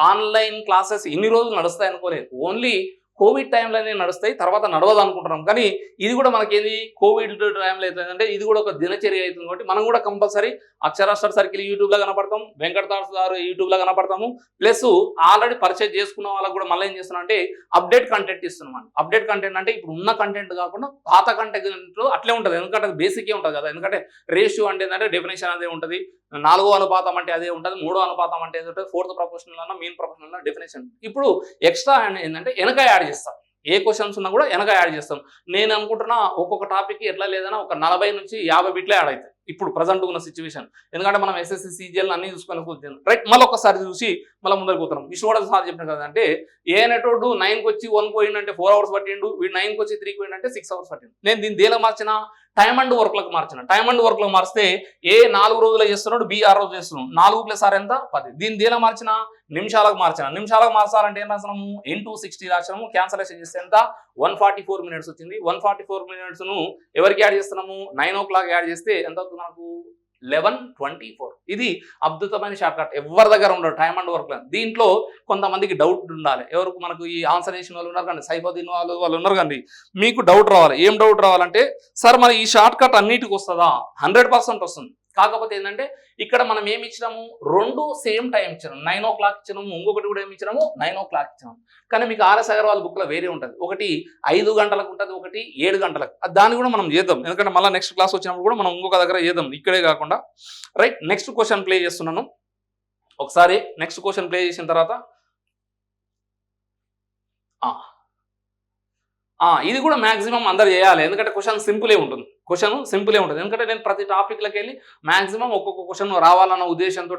ఆన్లైన్ క్లాసెస్ ఇన్ని రోజులు నడుస్తాయి అనుకోలేదు. ఓన్లీ కోవిడ్ టైంలోనే నడుస్తాయి, తర్వాత నడవదు అనుకుంటున్నాం. కానీ ఇది కూడా మనకేది కోవిడ్ టైంలో అవుతుందంటే ఇది కూడా ఒక దినచర్య అవుతుంది. కాబట్టి మనం కూడా కంపల్సరీ అక్షరాస్టర్ సర్కిల్ యూట్యూబ్లో కనపడతాం, వెంకటదాస్ గారు యూట్యూబ్లో కనపడతాము. ప్లస్ ఆల్రెడీ పర్చేజ్ చేసుకున్న వాళ్ళకి కూడా మళ్ళీ ఏం చేస్తున్నాం అంటే అప్డేట్ కంటెంట్ ఇస్తున్నాం. అప్డేట్ కంటెంట్ అంటే ఇప్పుడు ఉన్న కంటెంట్ కాకుండా పాత కంటెంట్ అట్లే ఉంటుంది. ఎందుకంటే అది బేసికే ఉంటుంది కదా. ఎందుకంటే రేషియో అంటే ఏంటంటే డెఫినేషన్ అదే ఉంటుంది, 4వ అనుపాతం అంటే అదే ఉంటుంది, 3వ అనుపాతం అంటే ఏది ఉంటుంది, 4th ప్రొపోర్షనల్ అన్న మెయిన్ ప్రొపోర్షనల్ అన్న డెఫినేషన్. ఇప్పుడు ఎక్స్ట్రా ఏంటంటే వెనక యాడ్ చేస్తాం, ఏ క్వశ్చన్స్ ఉన్నా కూడా వెనక యాడ్ చేస్తాం. నేను అనుకుంటున్నా ఒక్కొక్క టాపిక్ ఎట్లా లేదన్నా ఒక 40 నుంచి 50 బిట్లే యాడ్ అవుతాయి ఇప్పుడు ప్రజెంట్ ఉన్న సిచ్యువేషన్. ఎందుకంటే మనం ఎస్ఎస్సి సిజిఎల్ అన్ని చూసుకొని కూర్చున్నాం. రైట్, మళ్ళీ ఒకసారి చూసి మళ్ళీ ముందరికి పోతున్నాం. విష్ణువర్ధన్ సార్ చెప్పిన కదంటే ఏ అనేటోడు 9కి వచ్చి 1కి పోయిందంటే 4 hours పట్టిండు, వీడు 9కి వచ్చి 3కి పోయిందంటే 6 hours పట్టిండు. నేను దీన్ని దేలా మార్చిన టైమ్ అండ్ వర్క్లకు మార్చిన. టైమ్ అండ్ వర్క్లకు మారిస్తే ఏ 4 రోజులు చేస్తున్నాడు, బి 6 రోజులు చేస్తున్నాడు. 4 + 6 ఎంత 10. దీన్ని దేలా మార్చిన నిమిషాలకు మార్చిన. నిమిషాలకు మార్చాలంటే ఏం రాసినాము × 60 రాసినాము. క్యాన్సలేషన్ చేస్తే ఎంత 144 minutes వచ్చింది. 144 minutes ఎవరికి యాడ్ చేస్తున్నాము 9 o'clock యాడ్ చేస్తే ఎంత అవుతుంది మనకు 1124. ఇది అద్భుతమైన షార్ట్ కట్, ఎవరి దగ్గర ఉండదు టైమ్ అండ్ వర్క్. దీంట్లో కొంతమందికి డౌట్ ఉండాలి. ఎవరికి మనకు ఈ ఆన్సర్ చేసిన వాళ్ళు ఉన్నారు కానీ, సైఫోదీన్ వాళ్ళు ఉన్నారు కానీ, మీకు డౌట్ రావాలి. ఏం డౌట్ రావాలంటే సార్ మరి ఈ షార్ట్ కట్ అన్నిటికి వస్తుందా? 100% వస్తుంది. కాకపోతే ఏంటంటే ఇక్కడ మనం ఏమి ఇచ్చినాము, రెండు సేమ్ టైం ఇచ్చినాము, 9 o'clock ఇచ్చినాము, ఇంకొకటి కూడా ఏమి ఇచ్చినాము 9 o'clock ఇచ్చినాము. కానీ మీకు ఆర్ఎస్ అగర్వాల్ బుక్లో వేరే ఉంటుంది, ఒకటి 5 గంటలకు ఉంటుంది, ఒకటి 7 గంటలకు. దాన్ని కూడా మనం చేద్దాం, ఎందుకంటే మళ్ళీ నెక్స్ట్ క్లాస్ వచ్చినప్పుడు కూడా మనం ఇంకొక దగ్గర చేద్దాం, ఇక్కడే కాకుండా. రైట్, నెక్స్ట్ క్వశ్చన్ ప్లే చేస్తున్నాను. ఒకసారి నెక్స్ట్ క్వశ్చన్ ప్లే చేసిన తర్వాత ఇది కూడా మాక్సిమం అందరు చేయాలి, ఎందుకంటే క్వశ్చన్ సింపులే ఉంటుంది, ఎందుకంటే నేను ప్రతి టాపిక్లకి వెళ్ళి మాక్సిమం ఒక్కొక్క క్వశ్చన్ రావాలన్న ఉద్దేశంతో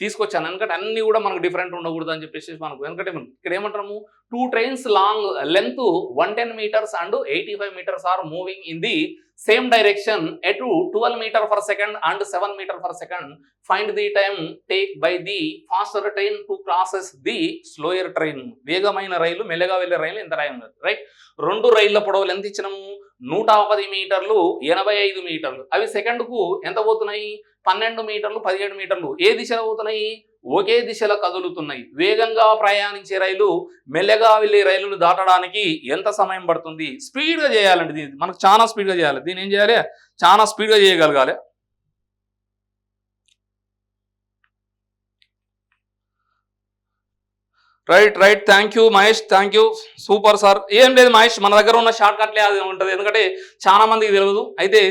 తీసుకొచ్చాను, ఎందుకంటే అన్ని కూడా మనకు డిఫరెంట్ ఉండకూడదు అని చెప్పేసి మనకు. ఎందుకంటే ఇక్కడ ఏమంటాము, 2 trains long length 110 meters and 85 meters are moving in the same direction at 12 meters per second and 7 meters per second. Find the time take by the faster train to crosses the slower train. వేగమైన రైలు మెల్లగా వెళ్ళే రైలు ఎంత టైం ఉంది. రైట్, 2 రైళ్ల పొడవులు ఎంత ఇచ్చినాము, 110 మీటర్లు, 85 మీటర్లు. అవి సెకండ్కు ఎంత పోతున్నాయి, 12 మీటర్లు, 17 మీటర్లు. ఏ దిశలో పోతున్నాయి, ఒకే దిశలో కదులుతున్నాయి. వేగంగా ప్రయాణించే రైలు మెల్లగా వెళ్ళే రైలును దాటడానికి ఎంత సమయం పడుతుంది? స్పీడ్గా చేయాలండి, దీన్ని మనకు చాలా స్పీడ్గా చేయాలి. దీన్ని ఏం చేయాలి, చాలా స్పీడ్గా చేయగలగాలి. Right, thank you Mahesh, thank you, super sir. ఏం లేదు మహేష్, మన దగ్గర ఉన్న షార్ట్ కట్లే అది ఉంటుంది, ఎందుకంటే చాలా మందికి తెలియదు. అయితే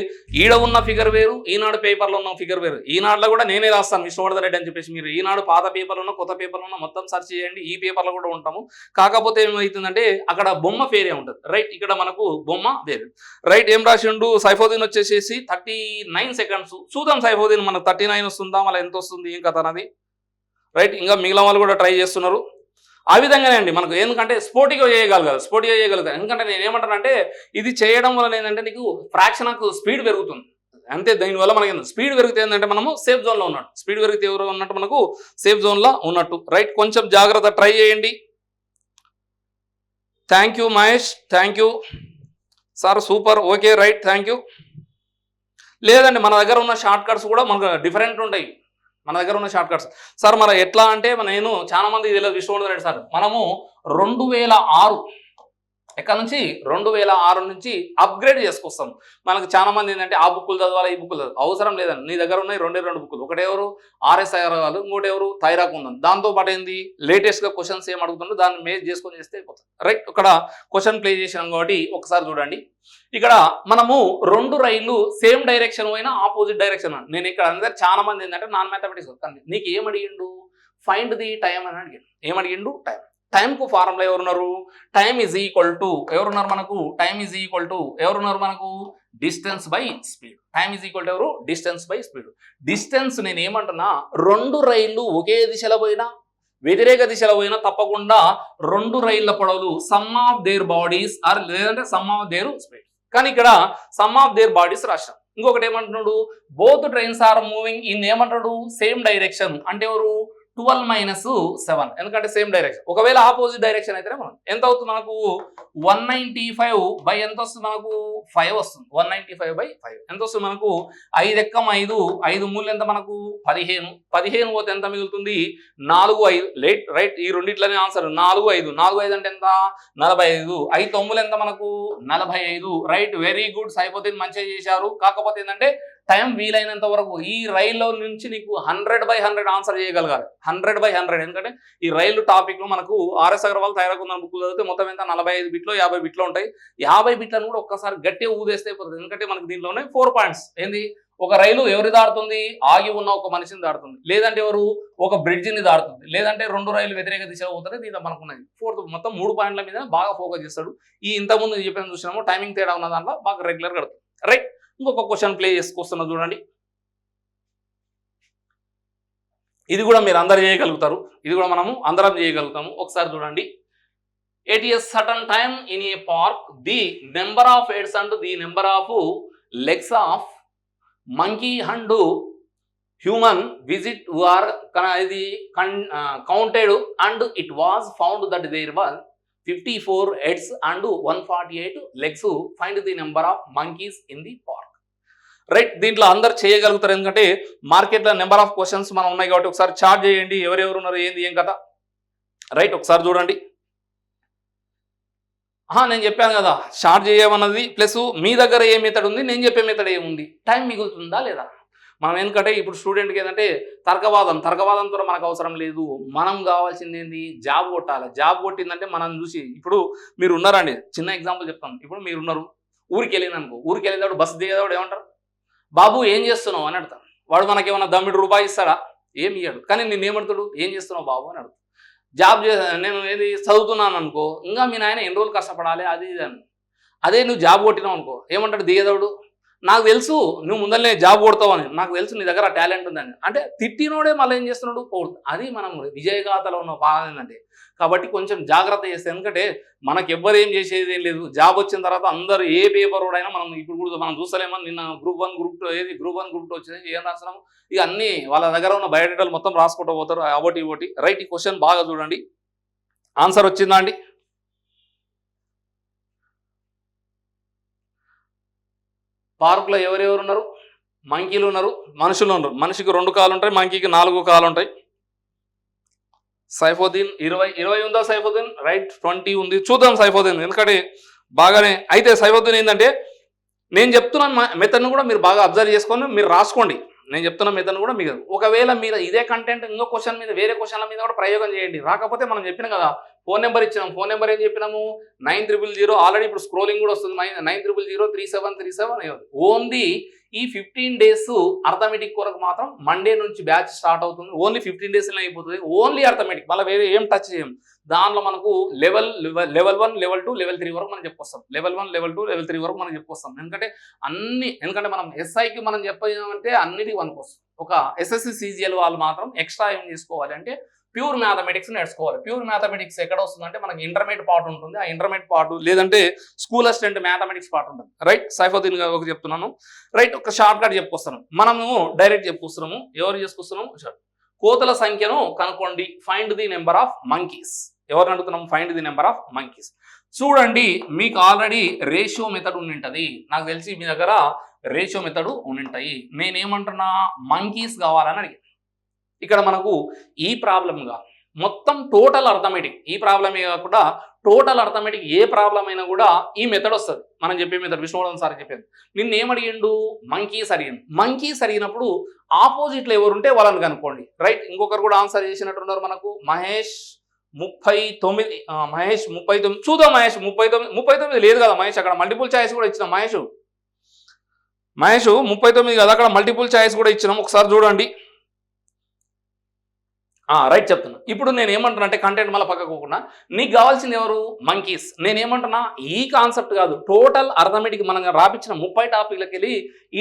ఈడ ఉన్న ఫిగర్ వేరు, ఈనాడు పేపర్లో ఉన్న ఫిగర్ వేరు. ఈనాడులో కూడా నేనే రాస్తాను విష్ణువర్ధన్ రెడ్డి అని చెప్పేసి, మీరు ఈనాడు పాత పేపర్లో ఉన్న కొత్త పేపర్లో ఉన్న మొత్తం సెర్చ్ చేయండి, ఈ పేపర్లో కూడా ఉంటాము. కాకపోతే ఏమవుతుందంటే అక్కడ బొమ్మ పేరే ఉంటుంది. రైట్, ఇక్కడ మనకు బొమ్మ వేరు. రైట్, ఏం రాసిండు సైఫుద్దీన్ వచ్చేసేసి 39 seconds. చూద్దాం సైఫుద్దీన్ మనకు 39 వస్తుందా, మళ్ళీ ఎంత వస్తుంది, ఏం కథ అన్నది. రైట్, ఇంకా మిగిలిన వాళ్ళు కూడా ట్రై చేస్తున్నారు. ఆ విధంగానే అండి మనకు, ఎందుకంటే స్పోర్టివ్గా చేయగలుగుతారు. ఎందుకంటే నేను ఏమంటానంటే ఇది చేయడం వల్ల ఏంటంటే నీకు ఫ్రాక్షన్ ఆఫ్ స్పీడ్ పెరుగుతుంది అంతే. దీనివల్ల మనకి స్పీడ్ పెరిగితే ఏంటంటే మనము సేఫ్ జోన్లో ఉన్నట్టు, స్పీడ్ పెరిగితే ఎవరు ఉన్నట్టు, మనకు సేఫ్ జోన్లో ఉన్నట్టు. రైట్, కొంచెం జాగ్రత్త ట్రై చేయండి. Thank you Mahesh, thank you sir, super, okay, right, thank you. లేదండి, మన దగ్గర ఉన్న షార్ట్ కట్స్ కూడా మనకు డిఫరెంట్ ఉంటాయి. మన దగ్గర ఉన్న షార్ట్ కట్స్ సార్ మన ఎట్లా అంటే, నేను చాలా మంది తెలియదు విష్ణువర్ధన్ రెడ్డి సార్, మనము 2006 ఎక్కడ నుంచి 2006 నుంచి అప్గ్రేడ్ చేసుకొస్తాం. మనకు చాలా మంది ఏంటంటే ఆ బుక్కులు చదవాలి, ఈ బుక్కులు చదవాలి, అవసరం లేదండి. నీ దగ్గర ఉన్నాయి 2 బుక్కులు, ఒకటి ఎవరు ఆర్ఎస్ అగర్వాల్, ఇంకోటి ఎవరు థైరాక్ ఉందని. దాంతోపాటు ఏంది లేటెస్ట్గా క్వశ్చన్స్ ఏం అడుగుతుందో దాన్ని మేజ్ చేసుకొని చేస్తే అయిపోతుంది. రైట్, ఇక్కడ క్వశ్చన్ ప్లే చేసినాం కాబట్టి ఒకసారి చూడండి. ఇక్కడ మనము 2 రైళ్లు సేమ్ డైరెక్షన్ పోయినా ఆపోజిట్ డైరెక్షన్. నేను ఇక్కడ అందరు చాలా మంది ఏంటంటే నాన్ మ్యాథమెటిక్స్ వస్తుంది, నీకు ఏం అడిగిండు, ఫైండ్ ది టైం అని అడిగిండు. ఏమడిగిండు, టైం. టైంకు ఫార్ములా ఎవరున్నారు, టైమ్ ఈజ్ ఈక్వల్ టు ఎవరున్నారు మనకు, టైమ్ ఈజ్ ఈక్వల్ టు ఎవరున్నారు మనకు, distance by speed. Time is equal to ఎవరు, డిస్టెన్స్ బై స్పీడ్. డిస్టెన్స్ నేను ఏమంటున్నా, 2 రైళ్లు ఒకే దిశలో పోయినా వ్యతిరేక దిశలో పోయినా తప్పకుండా 2 రైళ్ల పొడవులు sum of their bodies are, లేదంటే సమ్ ఆఫ్ దేర్ స్పీడ్. కానీ ఇక్కడ సమ్ ఆఫ్ దేర్ బాడీస్ రాష్ట్రం. ఇంకొకటి ఏమంటున్నాడు, both trains are moving in ఏమంటాడు, సేమ్ డైరెక్షన్. అంటే ఎవరు, 12 - 7, ఎందుకంటే సేమ్ డైరెక్షన్. ఒకవేళ ఆపోజిట్ డైరెక్షన్ అయితే మనం ఎంత అవుతుంది, మనకు 195 బై ఎంత వస్తుంది, మనకు 5 వస్తుంది. 195/5 ఎంత వస్తుంది మనకు, 5 ఎక్కం 5, 5 మూలు ఎంత మనకు 15 పోతే ఎంత మిగులుతుంది, 4 5. రైట్, ఈ రెండిట్లనే ఆన్సర్ 4 5. 4 5 అంటే ఎంత, 45. 5 9 ఎంత మనకు 45. రైట్, వెరీ గుడ్, అయిపోతే మంచిగా చేశారు. కాకపోతే ఏంటంటే టైం వీలైనంత వరకు ఈ రైల్లో నుంచి నీకు 100/100 ఆన్సర్ చేయగలగాలి. 100/100, ఎందుకంటే ఈ రైలు టాపిక్ లో మనకు ఆర్ఎస్ అగర్వాల్ థైరాక్ ఉన్న బుక్ చదివితే మొత్తం ఎంత 45 బిట్లు 50 బిట్లు ఉంటాయి. 50 బిట్లను కూడా ఒక్కసారి గట్టిగా ఊదేస్తే అయిపోతుంది. ఎందుకంటే మనకు దీంట్లోనే 4 పాయింట్స్. ఏంది, ఒక రైలు ఎవరి దాడుతుంది, ఆగి ఉన్న ఒక మనిషిని దాడుతుంది, లేదంటే ఎవరు ఒక బ్రిడ్జిని దాడుతుంది, లేదంటే 2 రైలు వ్యతిరేక దిశలో పోతుంది. దీంట్లో మనకున్నది 4th, మొత్తం 3 పాయింట్ల మీద బాగా ఫోకస్ చేస్తాడు. ఈ ఇంతకుముందు చెప్పిన చూసినాము టైమింగ్ తేడా ఉన్న దాంట్లో బాగా రెగ్యులర్ కడుతుంది. రైట్, ఇంకొక క్వశ్చన్ ప్లే చేసుకొస్తున్నా చూడండి. ఇది కూడా మీరు అందరు చేయగలుగుతారు, ఇది కూడా మనము అందరం చేయగలుగుతాము. ఒకసారి చూడండి. At a certain time in a park the number of heads and the number of legs of monkey and human visit are ఇది counted and it was found that there was 54 heads and 148 legs. Find the number of monkeys in the park. Right, దీంట్లో అందరు చేయగలుగుతారు, ఎందుకంటే మార్కెట్లో నెంబర్ ఆఫ్ క్వశ్చన్స్ మనం ఉన్నాయి కాబట్టి ఒకసారి చార్ట్ చేయండి, ఎవరెవరు ఉన్నారు, ఏంది ఏం కదా. రైట్, ఒకసారి చూడండి. నేను చెప్పాను కదా షార్ట్ చేయమన్నది, ప్లస్ మీ దగ్గర ఏ మెథడ్ ఉంది, నేను చెప్పే మెథడ్ ఏముంది, టైం మిగులుతుందా లేదా. మనం ఎందుకంటే ఇప్పుడు స్టూడెంట్కి ఏంటంటే తర్కవాదంతో మనకు అవసరం లేదు. మనం కావాల్సింది ఏంది, జాబ్ కొట్టాలి. జాబ్ కొట్టిందంటే మనం చూసి, ఇప్పుడు మీరు ఉన్నారండి, చిన్న ఎగ్జాంపుల్ చెప్తాను. ఇప్పుడు మీరు ఉన్నారు, ఊరికి వెళ్ళిననుకో, ఊరికి వెళ్ళేటప్పుడు బస్సు దిగేటప్పుడు ఏమంటారు, బాబు ఏం చేస్తున్నావు అని అడుగుతాను. వాడు మనకేమన్నా దమ్మిడి రూపాయి ఇస్తాడా, ఏమి ఇయ్యాడు. కానీ నేను ఏమడుతాడు, ఏం చేస్తున్నావు బాబు అని అడుగుతాను. జాబ్ నేను ఏది చదువుతున్నాను అనుకో, ఇంకా మీ నాయన ఎన్ని రోజులు కష్టపడాలి అది ఇది అని. అదే నువ్వు జాబ్ కొట్టినావు అనుకో, ఏమంటాడు దిగేదవుడు, నాకు తెలుసు నువ్వు ముందరనే జాబ్ కొడతావు అని, నాకు తెలుసు నీ దగ్గర టాలెంట్ ఉందని. అంటే తిట్టినోడే మళ్ళీ ఏం చేస్తున్నాడు, పోడు. అది మనం విజయగాథలో ఉన్న బాధ ఏంటంటే, కాబట్టి కొంచెం జాగ్రత్త చేస్తే, ఎందుకంటే మనకు ఎవ్వరు ఏం చేసేది ఏం లేదు. జాబ్ వచ్చిన తర్వాత అందరూ ఏ పేపర్ అయినా మనం ఇప్పుడు కూడా మనం చూస్తలేమో, నిన్న గ్రూప్ 1 గ్రూప్ 2 ఏది గ్రూప్ 1 గ్రూప్ 2 వచ్చింది, ఏం రాస్తున్నాము, ఇక అన్ని వాళ్ళ దగ్గర ఉన్న బయోడేటాలు మొత్తం రాసుకుంటూ పోతారు, అవటి ఇవటి. రైట్, ఈ క్వశ్చన్ బాగా చూడండి. ఆన్సర్ వచ్చిందా అండి? పార్కులో ఎవరెవరు ఉన్నారు, మంకీలు ఉన్నారు, మనుషులు ఉన్నారు. మనిషికి 2 కాళ్ళు ఉంటాయి, మంకీకి 4 కాళ్ళు ఉంటాయి. సైఫుద్దీన్ 20 ఉందా సైఫుద్దీన్? రైట్, 20 ఉంది. చూద్దాం సైఫుద్దీన్, ఎందుకంటే బాగానే. అయితే సైఫుద్దీన్ ఏంటంటే, నేను చెప్తున్నాను మెథడ్ను కూడా మీరు బాగా అబ్జర్వ్ చేసుకొని మీరు రాసుకోండి. నేను చెప్తున్న మెథడ్ను కూడా మీరు, ఒకవేళ మీరు ఇదే కంటెంట్ ఇంకో క్వశ్చన్ మీద, వేరే క్వశ్చన్ల మీద కూడా ప్రయోగం చేయండి. రాకపోతే మనం చెప్పినాం కదా, ఫోన్ నెంబర్ ఇచ్చినాం. ఫోన్ నెంబర్ ఏం చెప్పినాము, 9000. ఆల్రెడీ ఇప్పుడు స్క్రోలింగ్ కూడా వస్తుంది, 90003737. ఓన్లీ ఈ 15 days అర్థమెటిక్ కొరకు మాత్రం మండే నుంచి బ్యాచ్ స్టార్ట్ అవుతుంది. ఓన్లీ 15 days అయిపోతుంది, ఓన్లీ అర్థమెటిక్. మళ్ళీ వేరే ఏం టచ్ చేయం. దానిలో మనకు లెవెల్ 1, లెవెల్ 2, లెవెల్ 3 వరకు మనం చెప్పుకొస్తాం. లెవెల్ 1, లెవెల్ 2, లెవెల్ 3 వరకు మనం చెప్పుకొస్తాం. ఎందుకంటే మనం ఎస్ఐకి మనం చెప్పామంటే అన్నిటికీ వనుకొస్తాం. ఒక ఎస్ఎస్సి సిజిఎల్ వాళ్ళు మాత్రం ఎక్స్ట్రా ఏం చేసుకోవాలి అంటే ప్యూర్ మ్యాథమెటిక్స్ నేర్చుకోవాలి. ప్యూర్ మ్యాథమెటిక్స్ ఎక్కడ వస్తుందంటే మనకి ఇంటర్మీడియట్ పార్ట్ ఉంటుంది, ఆ ఇంటర్మీడియట్ పార్ట్ లేదంటే స్కూల్ అసిస్టెంట్ మ్యాథమెటిక్స్ పార్ట్ ఉంటుంది. రైట్, సైఫుద్దీన్ గారికి చెప్తున్నాను. రైట్, ఒక షార్ట్ కట్ చెప్పుకొస్తాను. మనము డైరెక్ట్ చెప్పుకొస్తున్నాము. ఎవరు చేసుకొస్తున్నాము, కోతుల సంఖ్యను కనుక్కోండి, find the number of monkeys. ఎవరిని అడుగుతున్నాము, find the number of monkeys. చూడండి, మీకు ఆల్రెడీ రేషియో మెథడ్ ఉండింటది, నాకు తెలిసి మీ దగ్గర రేషియో మెథడ్ ఉండింటాయి. నేనేమంటున్నా, మంకీస్ కావాలని అడిగాను. ఇక్కడ మనకు ఈ ప్రాబ్లంగా మొత్తం టోటల్ అర్థమెటిక్, ఈ ప్రాబ్లమే కాకుండా టోటల్ అర్థమెటిక్ ఏ ప్రాబ్లం అయినా కూడా ఈ మెథడ్ వస్తుంది. మనం చెప్పే మెథడ్ విష్ణువర్ధన్ సార్ చెప్పేది. నిన్న ఏమడిగిండు, మంకీస్ అడిగిండు. మంకీస్ అడిగినప్పుడు ఆపోజిట్లో ఎవరుంటే వాళ్ళని కనుక్కోండి. రైట్, ఇంకొకరు కూడా ఆన్సర్ చేసినట్టున్నారు మనకు, మహేష్ 39. మహేష్ 39. చూద్దాం, మహేష్ 39 లేదు కదా మహేష్, అక్కడ మల్టిపుల్ ఛాయిస్ కూడా ఇచ్చినాం. మహేష్ 39 కదా, అక్కడ మల్టిపుల్ ఛాయిస్ కూడా ఇచ్చినాం. ఒకసారి చూడండి. రైట్, చెప్తున్నా. ఇప్పుడు నేను ఏమంటున్నా అంటే, కంటెంట్ మళ్ళీ పక్కకోకుండా నీకు కావాల్సింది ఎవరు, మంకీస్. నేనేమంటున్నా, ఈ కాన్సెప్ట్ కాదు, టోటల్ అర్థమెటిక్ మనం రాపించిన 30 టాపిక్లకి వెళ్ళి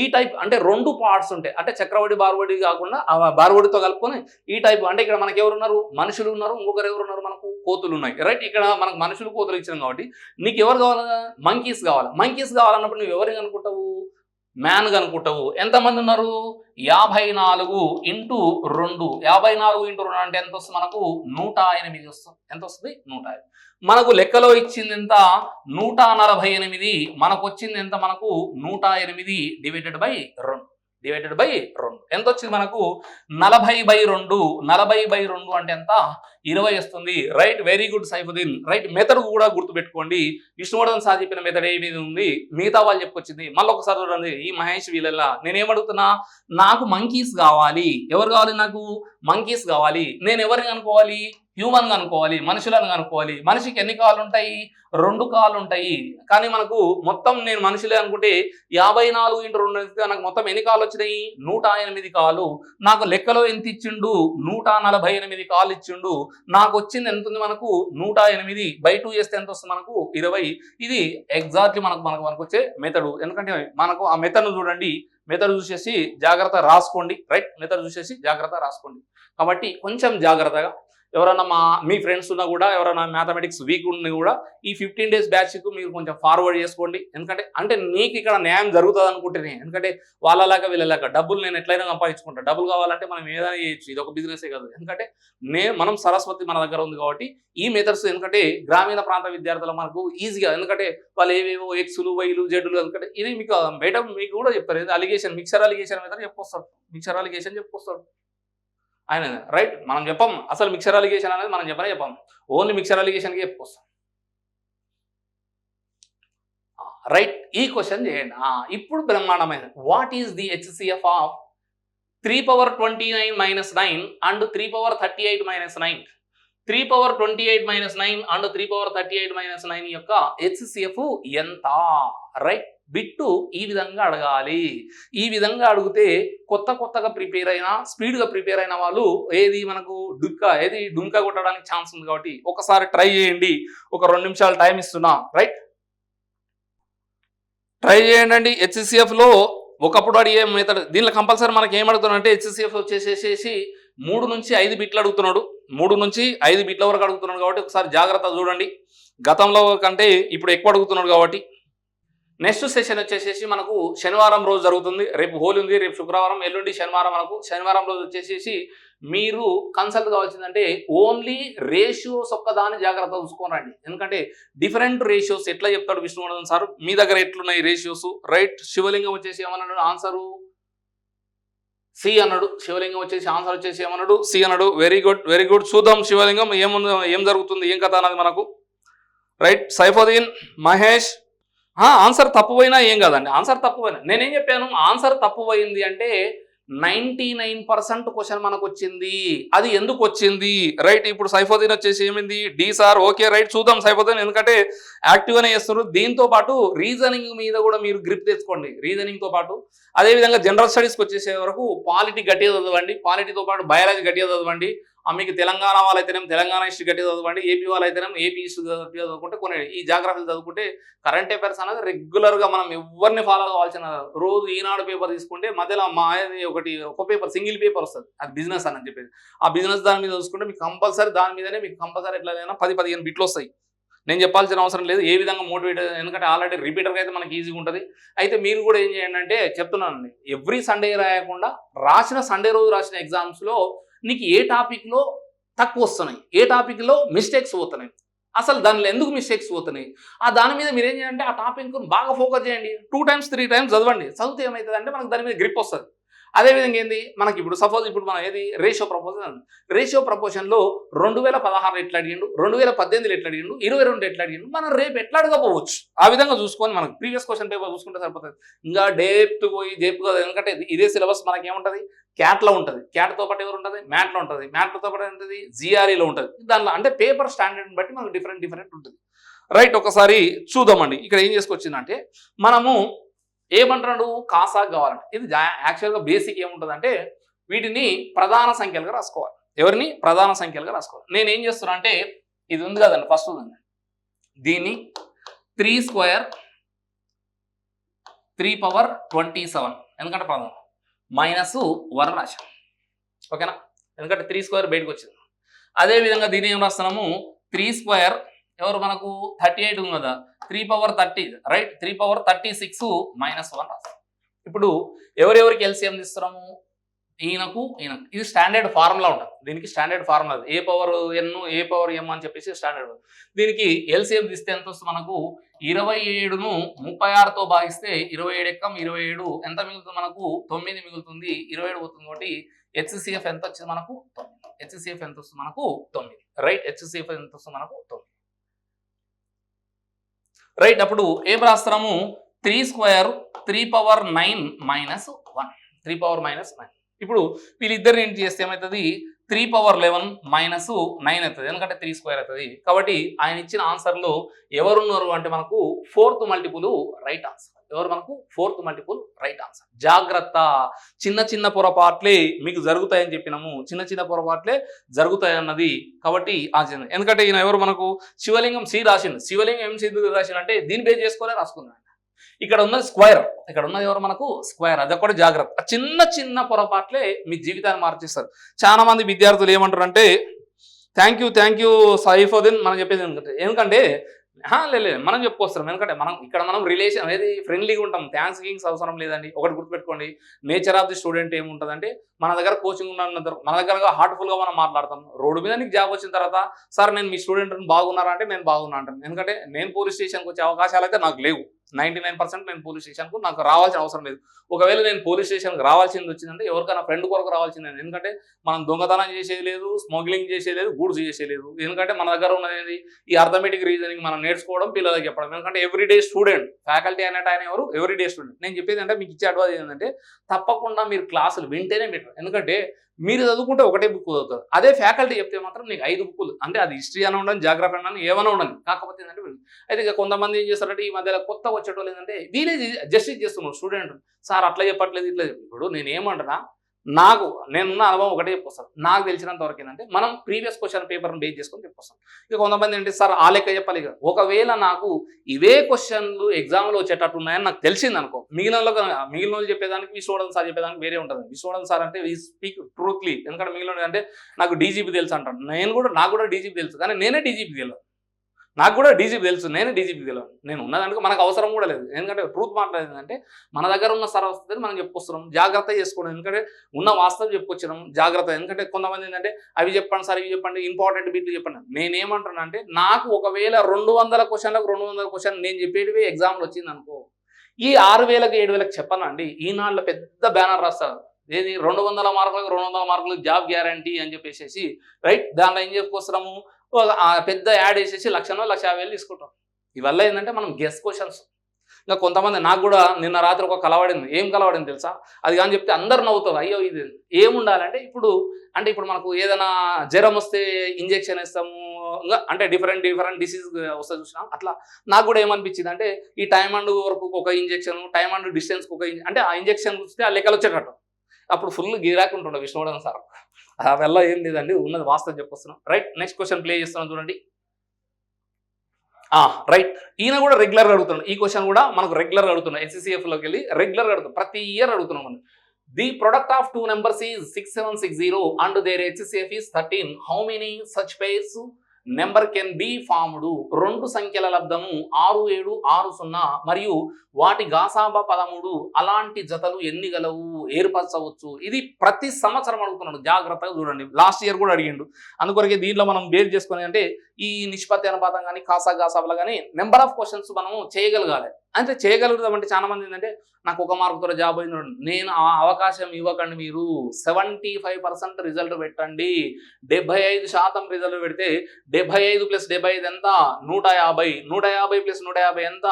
ఈ టైప్ అంటే 2 పార్ట్స్ ఉంటాయి. అంటే చక్రవడి బార్వడి కాకుండా బార్వడితో కలుపుకొని ఈ టైప్ అంటే, ఇక్కడ మనకి ఎవరు ఉన్నారు, మనుషులు ఉన్నారు, ఇంకొకరు ఎవరు ఉన్నారు, మనకు కోతులు ఉన్నాయి. రైట్, ఇక్కడ మనకు మనుషులు కోతులు ఇచ్చినాం కాబట్టి నీకు ఎవరు కావాలి, మంకీస్ కావాలి. మంకీస్ కావాలన్నప్పుడు నువ్వు ఎవరిని అనుకుంటావు, మ్యాన్ కనుక్కుంటావు. ఎంతమంది ఉన్నారు, 54 ఇంటూ 2. 54 ఇంటూ 2 అంటే ఎంత వస్తుంది మనకు, 108 వస్తుంది. ఎంత వస్తుంది, 108. మనకు లెక్కలో ఇచ్చింది ఎంత, 148. మనకు వచ్చింది ఎంత, మనకు 108 డివైడెడ్ బై 2. ఎంత వచ్చింది మనకు, 40/2. 40/2 అంటే ఎంత, 20 వస్తుంది. Right, very good Saifuddin. Right, method కూడా గుర్తుపెట్టుకోండి. విష్ణువర్ధన్ సార్ చెప్పిన మెథడ్ ఏ మీద ఉంది, మిగతా వాళ్ళు చెప్పుకొచ్చింది. మళ్ళీ ఒకసారి చూడండి, ఈ మహేష్ వీళ్ళ నేనేమడుగుతున్నా, నాకు మంకీస్ కావాలి. ఎవరు కావాలి, నాకు మంకీస్ కావాలి. నేను ఎవరిని అనుకోవాలి, హ్యూమన్ అనుకోవాలి, మనుషులను అనుకోవాలి. మనిషికి ఎన్ని కాళ్ళు ఉంటాయి, 2 కాళ్ళు ఉంటాయి. కానీ మనకు మొత్తం నేను మనుషులే అనుకుంటే 54 ఇంటూ 2 నాకు మొత్తం ఎన్ని కాళ్ళు వచ్చినాయి, 108 కాళ్ళు. నాకు లెక్కలో ఎంత ఇచ్చిండు, 148 కాళ్ళు ఇచ్చిండు. నాకు వచ్చింది ఎంత ఉంది, మనకు 108 బై 2 చేస్తే ఎంత వస్తుంది, మనకు 20. ఇది ఎగ్జాక్ట్లీ మనకు వచ్చే మెథడ్. ఎందుకంటే మనకు ఆ మెథడ్ను చూడండి, మెథడ్ చూసేసి జాగ్రత్త రాసుకోండి. రైట్, మెథడ్ చూసేసి జాగ్రత్త రాసుకోండి. కాబట్టి కొంచెం జాగ్రత్తగా, ఎవరైనా మీ ఫ్రెండ్స్ ఉన్నా కూడా, ఎవరైనా మ్యాథమెటిక్స్ వీక్ ఉన్నా కూడా ఈ 15 days బ్యాచ్కు మీరు కొంచెం ఫార్వర్డ్ చేసుకోండి. ఎందుకంటే నీకు ఇక్కడ న్యాయం జరుగుతుంది అనుకుంటేనే. ఎందుకంటే వాళ్ళలాగా వీళ్ళలాగా డబ్బులు నేను ఎట్లయినా సంపాదించుకుంటా. డబ్బులు కావాలంటే మనం ఏదైనా చేయొచ్చు, ఇది ఒక బిజినెసే కాదు. ఎందుకంటే మనం సరస్వతి మన దగ్గర ఉంది కాబట్టి ఈ మెథడ్స్, ఎందుకంటే గ్రామీణ ప్రాంత విద్యార్థులు మనకు ఈజీగా, ఎందుకంటే వాళ్ళు ఏవేవో ఎక్స్లు వైలు జెడ్లు, ఎందుకంటే ఇది మీకు బయట మీకు కూడా చెప్తారు. ఇది అలిగేషన్, మిక్సర్ అలిగేషన్ మెథడ్ చెప్పుకొస్తాడు, మిక్సర్ అలిగేషన్ చెప్పుకొస్తాడు ఆయన. రైట్, మనం చెప్పాం అసలు మిక్సర్ అలిగేషన్ అనేది మనం చెప్పాం, ఓన్లీ మిక్సర్ అలిగేషన్కి చెప్పుకొస్తాం. రైట్, ఈ క్వశ్చన్ చేయండి. ఇప్పుడు బ్రహ్మాండమైన, what is the HCF of 3^29 - 9 and 3^38 - 9, 3^28 - 9 and 3^38 - 9 యొక్క హెచ్సిఎఫ్ ఎంత? రైట్, బిట్టు ఈ విధంగా అడగాలి. ఈ విధంగా అడిగితే కొత్తగా ప్రిపేర్ అయినా స్పీడ్గా ప్రిపేర్ అయిన వాళ్ళు మనకు డుంకా కొట్టడానికి ఛాన్స్ ఉంది. కాబట్టి ఒకసారి ట్రై చేయండి. ఒక 2 నిమిషాలు టైం ఇస్తున్నా. రైట్, ట్రై చేయండి. హెచ్సిఎఫ్లో ఒకప్పుడు అడిగే మెథడ్, దీనిలో కంపల్సరీ మనకి ఏం అడుగుతున్నాడు హెచ్సిఎఫ్ వచ్చేసేసి 3 నుంచి 5 బిట్లు అడుగుతున్నాడు. 3 నుంచి 5 బిట్ల వరకు అడుగుతున్నాడు. కాబట్టి ఒకసారి జాగ్రత్త చూడండి. గతంలో కంటే ఇప్పుడు ఎక్కువ అడుగుతున్నాడు. కాబట్టి నెక్స్ట్ సెషన్ వచ్చేసేసి మనకు శనివారం రోజు జరుగుతుంది. రేపు హోలీ ఉంది, రేపు శుక్రవారం, ఎల్లుండి శనివారం. మనకు శనివారం రోజు వచ్చేసేసి మీరు కన్సల్ట్ కావాల్సిందంటే ఓన్లీ రేషియోస్ ఒక్కదాన్ని జాగ్రత్త చూసుకోనండి. ఎందుకంటే డిఫరెంట్ రేషియోస్ ఎట్లా చెప్తాడు విష్ణువర్ధన్ సార్, మీ దగ్గర ఎట్లున్నాయి రేషియోస్? రైట్, శివలింగం వచ్చేసి ఏమన్నాడు ఆన్సరు? సి అన్నాడు. శివలింగం వచ్చేసి ఆన్సర్ వచ్చేసి ఏమన్నాడు? సి అన్నాడు. Very good, very good. చూద్దాం శివలింగం ఏం జరుగుతుంది, ఏం కథ అన్నది మనకు. రైట్, సైఫుద్దీన్, మహేష్, ఆన్సర్ తప్పుపోయినా ఏం కాదండి. ఆన్సర్ తప్పుపోయినా నేనేం చెప్పాను, ఆన్సర్ తప్పుపోయింది అంటే 99% క్వశ్చన్ మనకు వచ్చింది. అది ఎందుకు వచ్చింది? రైట్, ఇప్పుడు సైఫుద్దీన్ వచ్చేసి ఏమైంది? D sir. ఓకే, రైట్, చూద్దాం సైఫుద్దీన్, ఎందుకంటే యాక్టివ్గానే చేస్తున్నారు. దీంతో పాటు రీజనింగ్ మీద కూడా మీరు గ్రిప్ తెచ్చుకోండి. రీజనింగ్తో పాటు అదేవిధంగా జనరల్ స్టడీస్కి వచ్చేసే వరకు పాలిటీ గట్టిగా చదవండి. పాలిటీతో పాటు బయాలజీ గట్టిగా చదవండి. మీకు తెలంగాణ వాళ్ళైతేనేమో తెలంగాణ హిస్టరీ గట్టిగా చదవండి. ఏపీ వాళ్ళైతేనేమో ఏపీ హిస్టరీ గట్టిగా చదువుకుంటే కొన్ని ఈ జాగ్రఫీలు చదువుకుంటే కరెంట్ అఫైర్స్ అనేది రెగ్యులర్గా మనం ఎవరిని ఫాలో కావాల్సిన రోజు ఈనాడు పేపర్ తీసుకుంటే మధ్యలో ఒక పేపర్ సింగిల్ పేపర్ వస్తుంది, అది బిజినెస్ అని చెప్పేసి. ఆ బిజినెస్ దాని మీద చూసుకుంటే మీకు కంపల్సరీ దాని మీదనే మీకు కంపల్సరీ ఎట్లయినా 10-15 బిట్లు వస్తాయి. నేను చెప్పాల్సిన అవసరం లేదు ఏ విధంగా మోటివేట్, ఎందుకంటే ఆల్రెడీ రిపీటర్గా అయితే మనకి ఈజీగా ఉంటుంది. అయితే మీరు కూడా ఏం చేయండి అంటే చెప్తున్నానండి, ఎవ్రీ సండే రాయకుండా రాసిన సండే రోజు రాసిన ఎగ్జామ్స్లో నీకు ఏ టాపిక్లో తక్కువ వస్తున్నాయి, ఏ టాపిక్లో మిస్టేక్స్ పోతున్నాయి, అసలు దానిలో ఎందుకు మిస్టేక్స్ పోతున్నాయి, దాని మీద మీరు ఏం చేయాలంటే ఆ టాపిక్ బాగా ఫోకస్ చేయండి. 2 times 3 times చదవండి. చదివితే ఏమవుతుంది అంటే మనకు దాని మీద గ్రిప్ వస్తుంది. అదేవిధంగా ఏంది మనకి ఇప్పుడు సపోజ్ ఇప్పుడు మనం రేషియో ప్రపోజన్లో 2016 ఎట్లా అడిగిండు, 2018 ఎట్లా అడిగిండు, 22 ఎట్లా అడిగిండు, మనం రేపు ఎట్లా అడగపోవచ్చు. ఆ విధంగా చూసుకొని మనకు ప్రీవియస్ క్వశ్చన్ పేపర్ చూసుకుంటే సరిపోతుంది. ఇంకా డేప్త్ పోయి కదా, ఎందుకంటే ఇదే సిలబస్ మనకి ఏముంటుంది, క్యాట్లో ఉంటుంది, క్యాట్తో పాటు ఎవరు ఉంటుంది, మ్యాట్లో ఉంటుంది, మ్యాట్తో పాటు ఏంటది జిఆర్ఈలో ఉంటుంది. దానిలో అంటే పేపర్ స్టాండర్డ్ని బట్టి మనకు డిఫరెంట్ ఉంటుంది. రైట్, ఒకసారి చూద్దామండి. ఇక్కడ ఏం చేసుకొచ్చిందంటే మనము ఏమంటున్నాడు, కాసా కావాలంటే ఇది యాక్చువల్గా బేసిక్ ఏముంటుందంటే వీటిని ప్రధాన సంఖ్యలుగా రాసుకోవాలి. ఎవరిని? ప్రధాన సంఖ్యలుగా రాసుకోవాలి. నేను ఏం చేస్తున్నా అంటే ఇది ఉంది కదండి, ఫస్ట్ ఉందండి, దీన్ని 3² 3^27 ఎందుకంటే ప్రధానం -1 రాశాం. ఓకేనా, ఎందుకంటే 3² బయటకు వచ్చింది. అదేవిధంగా దీన్ని ఏం రాస్తున్నాము, 3² ఎవరు మనకు 38 ఉంది కదా, 3^30 రైట్, 3^36 -1 రాస్తాం. ఇప్పుడు ఎవరెవరికి ఎల్సిఎం తీస్తున్నాము, ఈయనకు ఇది స్టాండర్డ్ ఫార్ములా ఉంటుంది. దీనికి స్టాండర్డ్ ఫార్ములా A/n A/m అని చెప్పేసి స్టాండర్డ్. దీనికి ఎల్సిఎం తీస్తే ఎంత వస్తుంది మనకు, 27ను 36తో భాగిస్తే 27 ఎక్కం 27 ఎంత మిగులుతుంది మనకు, 9 మిగులుతుంది. 27 పోతుంది కాబట్టి హెచ్సిఎఫ్ ఎంత వచ్చింది మనకు, 9. హెచ్సిఎఫ్ ఎంత వస్తుంది మనకు, 9. రైట్, హెచ్సిఎఫ్ ఎంత వస్తుంది మనకు, 9. రైట్, అప్పుడు ఏం రాస్తున్నాము, 3² 3^9 -1 3^9. ఇప్పుడు వీళ్ళిద్దరిని ఏంటి చేస్తే ఏమవుతుంది, 3^11 -9 అవుతుంది, ఎందుకంటే 3² అవుతుంది. కాబట్టి ఆయన ఇచ్చిన ఆన్సర్లో ఎవరున్నారు అంటే మనకు 4th మల్టిపుల్ రైట్ ఆన్సర్. ఎవరు మనకు 4th మల్టిపుల్ రైట్ ఆన్సర్. జాగ్రత్త, చిన్న పొరపాట్లే మీకు జరుగుతాయని చెప్పినాము, చిన్న పొరపాట్లే జరుగుతాయి అన్నది. కాబట్టి ఎందుకంటే ఈయన ఎవరు మనకు శివలింగం సి రాసిండు. శివలింగం ఏం సి రాసిండు అంటే దీన్ని బేస్ చేసుకునే రాసుకున్నాడు. ఇక్కడ ఉన్నది స్క్వేర్, ఇక్కడ ఉన్నది ఎవరు మనకు స్క్వేర్. అది కూడా జాగ్రత్త, చిన్న పొరపాట్లే మీ జీవితాన్ని మార్చేస్తారు. చాలా మంది విద్యార్థులు ఏమంటారు అంటే థ్యాంక్ యూ సైఫుద్దీన్ మనం చెప్పేది ఎందుకంటే లేదు మనం చెప్పుకొస్తాం. ఎందుకంటే మనం రిలేషన్ అనేది ఫ్రెండ్లీగా ఉంటాం, థ్యాంక్స్ అవసరం లేదండి. ఒకటి గుర్తుపెట్టుకోండి, నేచర్ ఆఫ్ ది స్టూడెంట్ ఏముంటుందంటే మన దగ్గర కోచింగ్ ఉన్నంత మన దగ్గర హార్ట్ఫుల్గా మనం మాట్లాడతాం. రోడ్డు మీద నీకు జాబ్ వచ్చిన తర్వాత సార్ నేను మీ స్టూడెంట్ బాగున్నారా అంటే నేను బాగున్నా అంటాను. ఎందుకంటే నేను పోలీస్ స్టేషన్కి వచ్చే అవకాశాలు అయితే నాకు లేవు. 99% నేను పోలీస్ స్టేషన్కు నాకు రావాల్సిన అవసరం లేదు. ఒకవేళ నేను పోలీస్ స్టేషన్కి రావాల్సింది వచ్చిందంటే ఎవరికైనా ఫ్రెండ్ కొరకు రావాల్సిందే. ఎందుకంటే మనం దొంగతనం చేసేది లేదు, స్మగ్లింగ్ చేసేది లేదు, గూడ్స్ చేసేది లేదు. ఎందుకంటే మన దగ్గర ఉన్నది ఈ అర్థమెటిక్ రీజనింగ్ మనం నేర్చుకోవడం, పిల్లలకి చెప్పడం. ఎందుకంటే ఎవ్రీడే స్టూడెంట్, ఫ్యాకల్టీ అనేట ఆయన ఎవరు, ఎవ్రీడే స్టూడెంట్. నేను చెప్పేది అంటే మీకు ఇచ్చే అడ్వైజ్ ఏంటంటే తప్పకుండా మీరు క్లాసులు వింటేనే బెటర్. ఎందుకంటే మీరు చదువుకుంటే ఒకటే బుక్ చదువుతారు, అదే ఫ్యాకల్టీ చెప్తే మాత్రం నీకు 5 బుక్కులు, అంటే అది హిస్టరీ అని ఉండదు, జాగ్రఫీ అని ఏమైనా ఉండదు. కాకపోతే ఏంటంటే అయితే ఇక కొంతమంది ఏం చేస్తారంటే ఈ మధ్యలో కొత్త వచ్చేటోళ్ళు ఏంటంటే వీలే జస్టిస్ చేస్తున్నారు స్టూడెంట్. సార్ అట్లా చెప్పట్లేదు, ఇట్లా ఇప్పుడు నేను ఏమంటున్నా, నేనున్న అనుభవం ఒకటే చెప్పొస్తాను. నాకు తెలిసినంత వరకు ఏంటంటే మనం ప్రీవియస్ క్వశ్చన్ పేపర్ని బేస్ చేసుకొని చెప్పొస్తాం. ఇక కొంతమంది ఏంటి సార్ ఆ లెక్క చెప్పాలి కదా, ఒకవేళ నాకు ఇవే క్వశ్చన్లు ఎగ్జామ్లో వచ్చేటట్టు ఉన్నాయని నాకు తెలిసింది అనుకో, మిగిలిన చెప్పేదానికి విశ్వనాథన్ సార్ చెప్పేదానికి వేరే ఉంటుంది. విశ్వనాథన్ సార్ అంటే వీ స్పీక్ ట్రూత్లీ. ఎందుకంటే మిగిలిన అంటే నాకు డీజీపీ తెలుసు అంటాను, నాకు కూడా డీజీపీ తెలుసు, కానీ నేనే డీజీపీ తెలియదు. నాకు కూడా డీజీపీ తెలుసు, నేనే డీజీపీ తెలియదు. నేను ఉన్నదానికి మనకు అవసరం కూడా లేదు. ఎందుకంటే ట్రూత్ మాట్లాడేదంటే మన దగ్గర ఉన్న సర్వస్థితిని మనం చెప్పుకొస్తున్నాం, జాగ్రత్త చేసుకోవడం. ఎందుకంటే ఉన్న వాస్తవం చెప్పుకొచ్చినాం, జాగ్రత్త. ఎందుకంటే కొంతమంది ఏంటంటే అవి చెప్పండి సార్, ఇవి చెప్పండి, ఇంపార్టెంట్ బిట్లు చెప్పండి. నేనేమంటున్నా అంటే నాకు ఒకవేళ 200 క్వశ్చన్లకు 200 క్వశ్చన్ నేను చెప్పేటివే ఎగ్జామ్లో వచ్చింది అనుకో, ఈ 6000కి 7000కి చెప్పనండి, ఈనాళ్ళ పెద్ద బ్యానర్ రాస్తారు, ఏది 200 మార్కులకు 200 మార్కులకు జాబ్ గ్యారంటీ అని చెప్పేసి, రైట్. దాంట్లో ఏం చెప్పుకొస్తున్నాము, పెద్ద యాడ్ వేసేసి 1,50,000 తీసుకుంటాం. ఇవల్ల ఏంటంటే మనం గెస్ క్వశ్చన్స్. ఇంకా కొంతమంది నాకు కూడా నిన్న రాత్రి ఒక కలవడింది. ఏం కలవడింది తెలుసా, అది కానీ చెప్తే అందరు నవ్వుతారు. అయ్యో ఇది ఏముండాలంటే ఇప్పుడు మనకు ఏదైనా జ్వరం వస్తే ఇంజెక్షన్ ఇస్తాము, ఇంకా అంటే డిఫరెంట్ డిసీజ్ వస్తే చూసినా అట్లా. నాకు కూడా ఏమనిపించింది అంటే ఈ టైమ్ అండ్ వరకు ఒక ఇంజెక్షన్, టైమ్ అండ్ డిస్టెన్స్కి ఒక అంటే ఆ ఇంజెక్షన్ చూస్తే ఆ లెక్కలు వచ్చేటట్టు అప్పుడు ఫుల్ గిరాకుంటుండే విష్ణువర్ధన్ సార్. అవెల్ల ఏం లేదండి, ఉన్నది వాస్తవం చెప్పొస్తున్నాం. రైట్, నెక్స్ట్ క్వశ్చన్ ప్లే చేస్తున్నాం చూడండి. రైట్, ఈయన కూడా రెగ్యులర్గా అడుగుతున్నాడు. ఈ క్వశ్చన్ కూడా మనకు రెగ్యులర్గా అడుగుతున్నాం. SCCFలోకి వెళ్ళి రెగ్యులర్గా అడుగుతాం, ప్రతి ఇయర్ అడుగుతున్నాం మనం. The product of 2 numbers is 6760 and their HCF is 13. How many such pairs number can be formed? 2 సంఖ్యల లబ్ధము 6760 మరియు వాటి గాసాబా 13. అలాంటి జతలు ఎన్ని గలవు, ఏర్పరచవచ్చు? ఇది ప్రతి సంవత్సరం అడుగుతున్నాడు, జాగ్రత్తగా చూడండి. లాస్ట్ ఇయర్ కూడా అడిగిండు. అందుకొరకే దీంట్లో మనం బేర్ చేసుకుని అంటే ఈ నిష్పత్తి అనుపాతం కానీ గాసాబులు కానీ నెంబర్ ఆఫ్ క్వశ్చన్స్ మనము చేయగలగాలి. అంటే చేయగలుగుతాం అంటే చాలా మంది ఏంటంటే నాకు 1 మార్కుతో జాబ్ అయింది, నేను ఆ అవకాశం ఇవ్వకండి. మీరు 75% రిజల్ట్ పెట్టండి. 75% రిజల్ట్ పెడితే 75 + 75 ఎంత? 150. 150 + 150 ఎంత?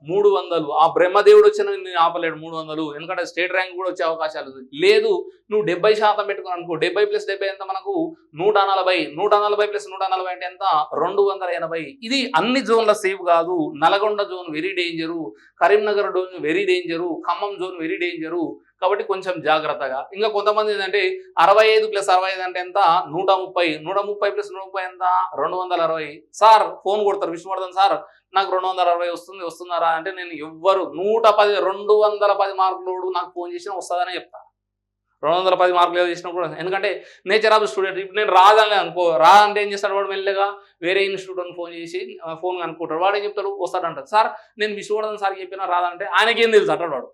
300. ఆ బ్రహ్మదేవుడు వచ్చిన నేను ఆపలేడు 300. ఎందుకంటే స్టేట్ ర్యాంక్ కూడా వచ్చే అవకాశాలు లేదు. నువ్వు 70% పెట్టుకుని అనుకో, 70 + 70 ఎంత మనకు? 140. 140 + 140 అంటే ఎంత? 280. ఇది అన్ని జోన్ల సేఫ్ కాదు. Nalgonda zone very danger, Karimnagar zone very danger, Khammam zone very danger. కాబట్టి కొంచెం జాగ్రత్తగా. ఇంకా కొంతమంది ఏంటంటే 65 + 65 అంటే ఎంత? 130. 130 + 130 ఎంత? 260. సార్ ఫోన్ కొడతారు, విష్ణువర్ధన్ సార్ నాకు 260 వస్తుందారా అంటే నేను ఎవ్వరు 210 మార్కులు నాకు ఫోన్ చేసినా వస్తుందనే చెప్తా. 210 మార్కులు ఏదో చేసినా కూడా, ఎందుకంటే నేచర్ ఆఫ్ స్టూడెంట్. ఇప్పుడు నేను రాదని అనుకో, రాదంటే ఏం చేస్తాడు వాడు, మెల్లగా వేరే ఇన్స్టిట్యూట్ ఫోన్ చేసి ఫోన్ అనుకుంటాడు. వాడు ఏం చెప్తాడు, వస్తాడంటాడు. సార్ నేను విష్ణువర్ధన్ సార్ చెప్పినా రాదంటే ఆయనకేం తెలుసు అంటాడు వాడు.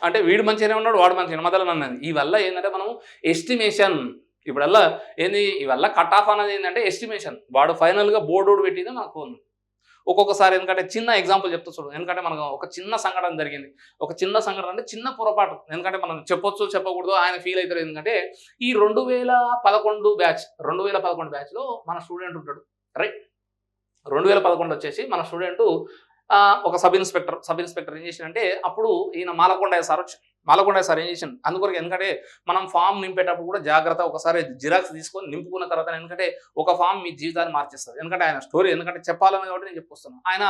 అంటే వీడు మంచిగానే ఉన్నాడు, వాడు మంచిగా మొదలు అన్నది. ఇవల్ల ఏంటంటే మనం ఎస్టిమేషన్, ఇప్పుడల్లా ఏంది ఇవల్ల కట్ ఆఫ్ అన్నది ఏంటంటే ఎస్టిమేషన్. వాడు ఫైనల్గా బోర్డు పెట్టింది నాకు ఫోన్. ఒక్కొక్కసారి ఎందుకంటే చిన్న ఎగ్జాంపుల్ చెప్తా చూడు. ఎందుకంటే మనకు ఒక చిన్న సంఘటన జరిగింది. ఒక చిన్న సంఘటన అంటే చిన్న పొరపాటు, ఎందుకంటే మనం చెప్పొచ్చు చెప్పకూడదు ఆయన ఫీల్ అవుతారు. ఎందుకంటే ఈ 2011 బ్యాచ్లో మన స్టూడెంట్ ఉంటాడు, రైట్. 2011 వచ్చేసి మన స్టూడెంట్ ఒక సబ్ ఇన్స్పెక్టర్ ఏం చేసిందంటే, అప్పుడు ఈయన మాలకొండయ్య సార్ ఏం చేసిండు అందుకొరకు, ఎందుకంటే మనం ఫామ్ నింపేటప్పుడు కూడా జాగ్రత్త, ఒకసారి జిరాక్స్ తీసుకొని నింపుకున్న తర్వాత, ఎందుకంటే ఒక ఫామ్ మీ జీవితాన్ని మార్చేస్తుంది. ఎందుకంటే ఆయన స్టోరీ, ఎందుకంటే చెప్పాలని కాబట్టి నేను చెప్పుకొస్తున్నాను. ఆయన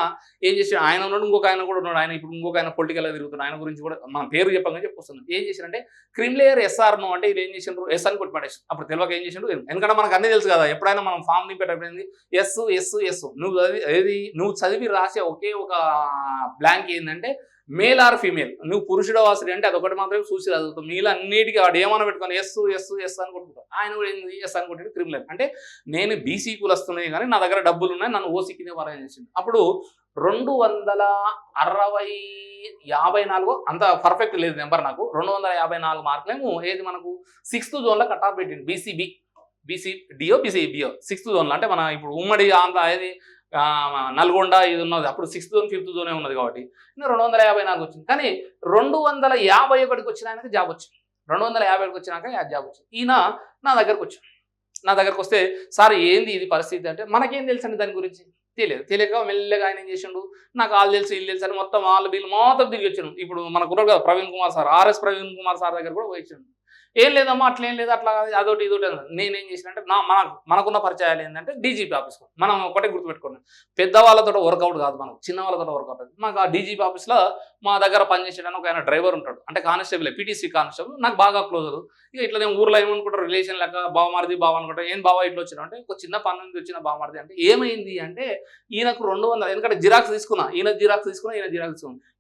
ఏం చేసి, ఆయన ఉన్నాడు, ఇంకొక ఆయన కూడా ఉన్నాడు. ఆయన ఇప్పుడు ఇంకొక ఆయన పొలిటికల్గా తిరుగుతున్నాడు. ఆయన గురించి కూడా మన పేరు చెప్పాలని చెప్పుకొస్తున్నాను. ఏం చేసిందంటే క్రిమిలేయర్ SR అంటే ఇది ఏం చేసిండ్రు, ఎస్ అని కొట్టి పడేసి. అప్పుడు తెలియక ఏం చేసిండు, ఎందుకంటే మనకు అన్నీ తెలుసు కదా, ఎప్పుడైనా మనం ఫామ్ నింపేటప్పుడు ఎస్ నువ్వు చదివి రాసే ఒకే ఒక బ్లాంక్ ఏంటంటే మేల్ ఆర్ ఫీమేల్. నువ్వు పురుషుడు వాసుడు అంటే అదొకటి మాత్రమే చూసి చదువుతావు. మీలో అన్నిటికీ వాడు ఏమన్నా పెట్టుకొని ఎస్ అని కొట్టుకుంటావు. ఆయన కూడా ఏంది ఎస్ అని కొట్టి క్రిమినల్. అంటే నేను బీసీ కులస్తున్నాయి కానీ నా దగ్గర డబ్బులు ఉన్నాయి, నన్ను ఓసీకి వరం చేసింది. అప్పుడు 254 అంత పర్ఫెక్ట్ లేదు నెంబర్ నాకు, 254 మార్కులేమో ఏది మనకు 6th జోన్లో కట్ ఆఫ్ పెట్టింది. బీసీబీఓ 6th జోన్లో. అంటే మన ఇప్పుడు ఉమ్మడి ఆంధ్ర ఏది నల్గొండ ఇది ఉన్నది, అప్పుడు 6th జోన్ 5th జోనే ఉన్నది కాబట్టి 254 వచ్చింది. కానీ 251కి వచ్చిన ఆయనకి జాబ్ వచ్చింది. 251కి వచ్చినాక జాబ్ వచ్చింది. ఈయన నా దగ్గరకు వచ్చాను. నా దగ్గరకు వస్తే సార్ ఏంది ఇది పరిస్థితి అంటే, మనకేం తెలుసండి దాని గురించి, తెలియక మెల్లగా ఆయన ఏం చేసిండు, నాకు వాళ్ళు తెలుసు వీళ్ళు తెలుసు అని మొత్తం వాళ్ళు వీళ్ళు మొత్తం తిరిగి వచ్చాను. ఇప్పుడు మనకు ఉన్నారు కదా Praveen Kumar sir, RS Praveen Kumar sir దగ్గర కూడా పోయించాడు. ఏం లేదమ్మా అట్లేం లేదు అట్లా అదొకటి ఇదొకటి నేనేం చేసిన అంటే మనకున్న పరిచయాలు ఏంటంటే డీజీపీ ఆఫీస్లో మనం ఒకటే గుర్తుపెట్టుకున్నాం, పెద్దవాళ్ళతో వర్కౌట్ కాదు, మనకు చిన్న వాళ్ళతో వర్కౌట్ అవుతుంది. మాకు ఆ డీజీపీ ఆఫీస్లో మా దగ్గర పనిచేసేటానికి ఒక ఆయన డ్రైవర్ ఉంటాడు, అంటే కానిస్టేబుల్ పీటీసీ కానిస్టేబుల్, నాకు బాగా క్లోజ్. ఇక ఇట్లా నేను ఊర్లో ఏమనుకుంటారు రిలేషన్ లెక్క బావమారిది బావ అనుకుంటారు. ఏం బావ ఇట్లా వచ్చినా అంటే ఒక చిన్న పని నుంచి వచ్చిన బావమారిది అంటే ఏమైంది అంటే ఈయనకు 200, ఎందుకంటే జిరాక్స్ తీసుకున్నా, ఈయన జిరాక్స్ తీసుకున్నా,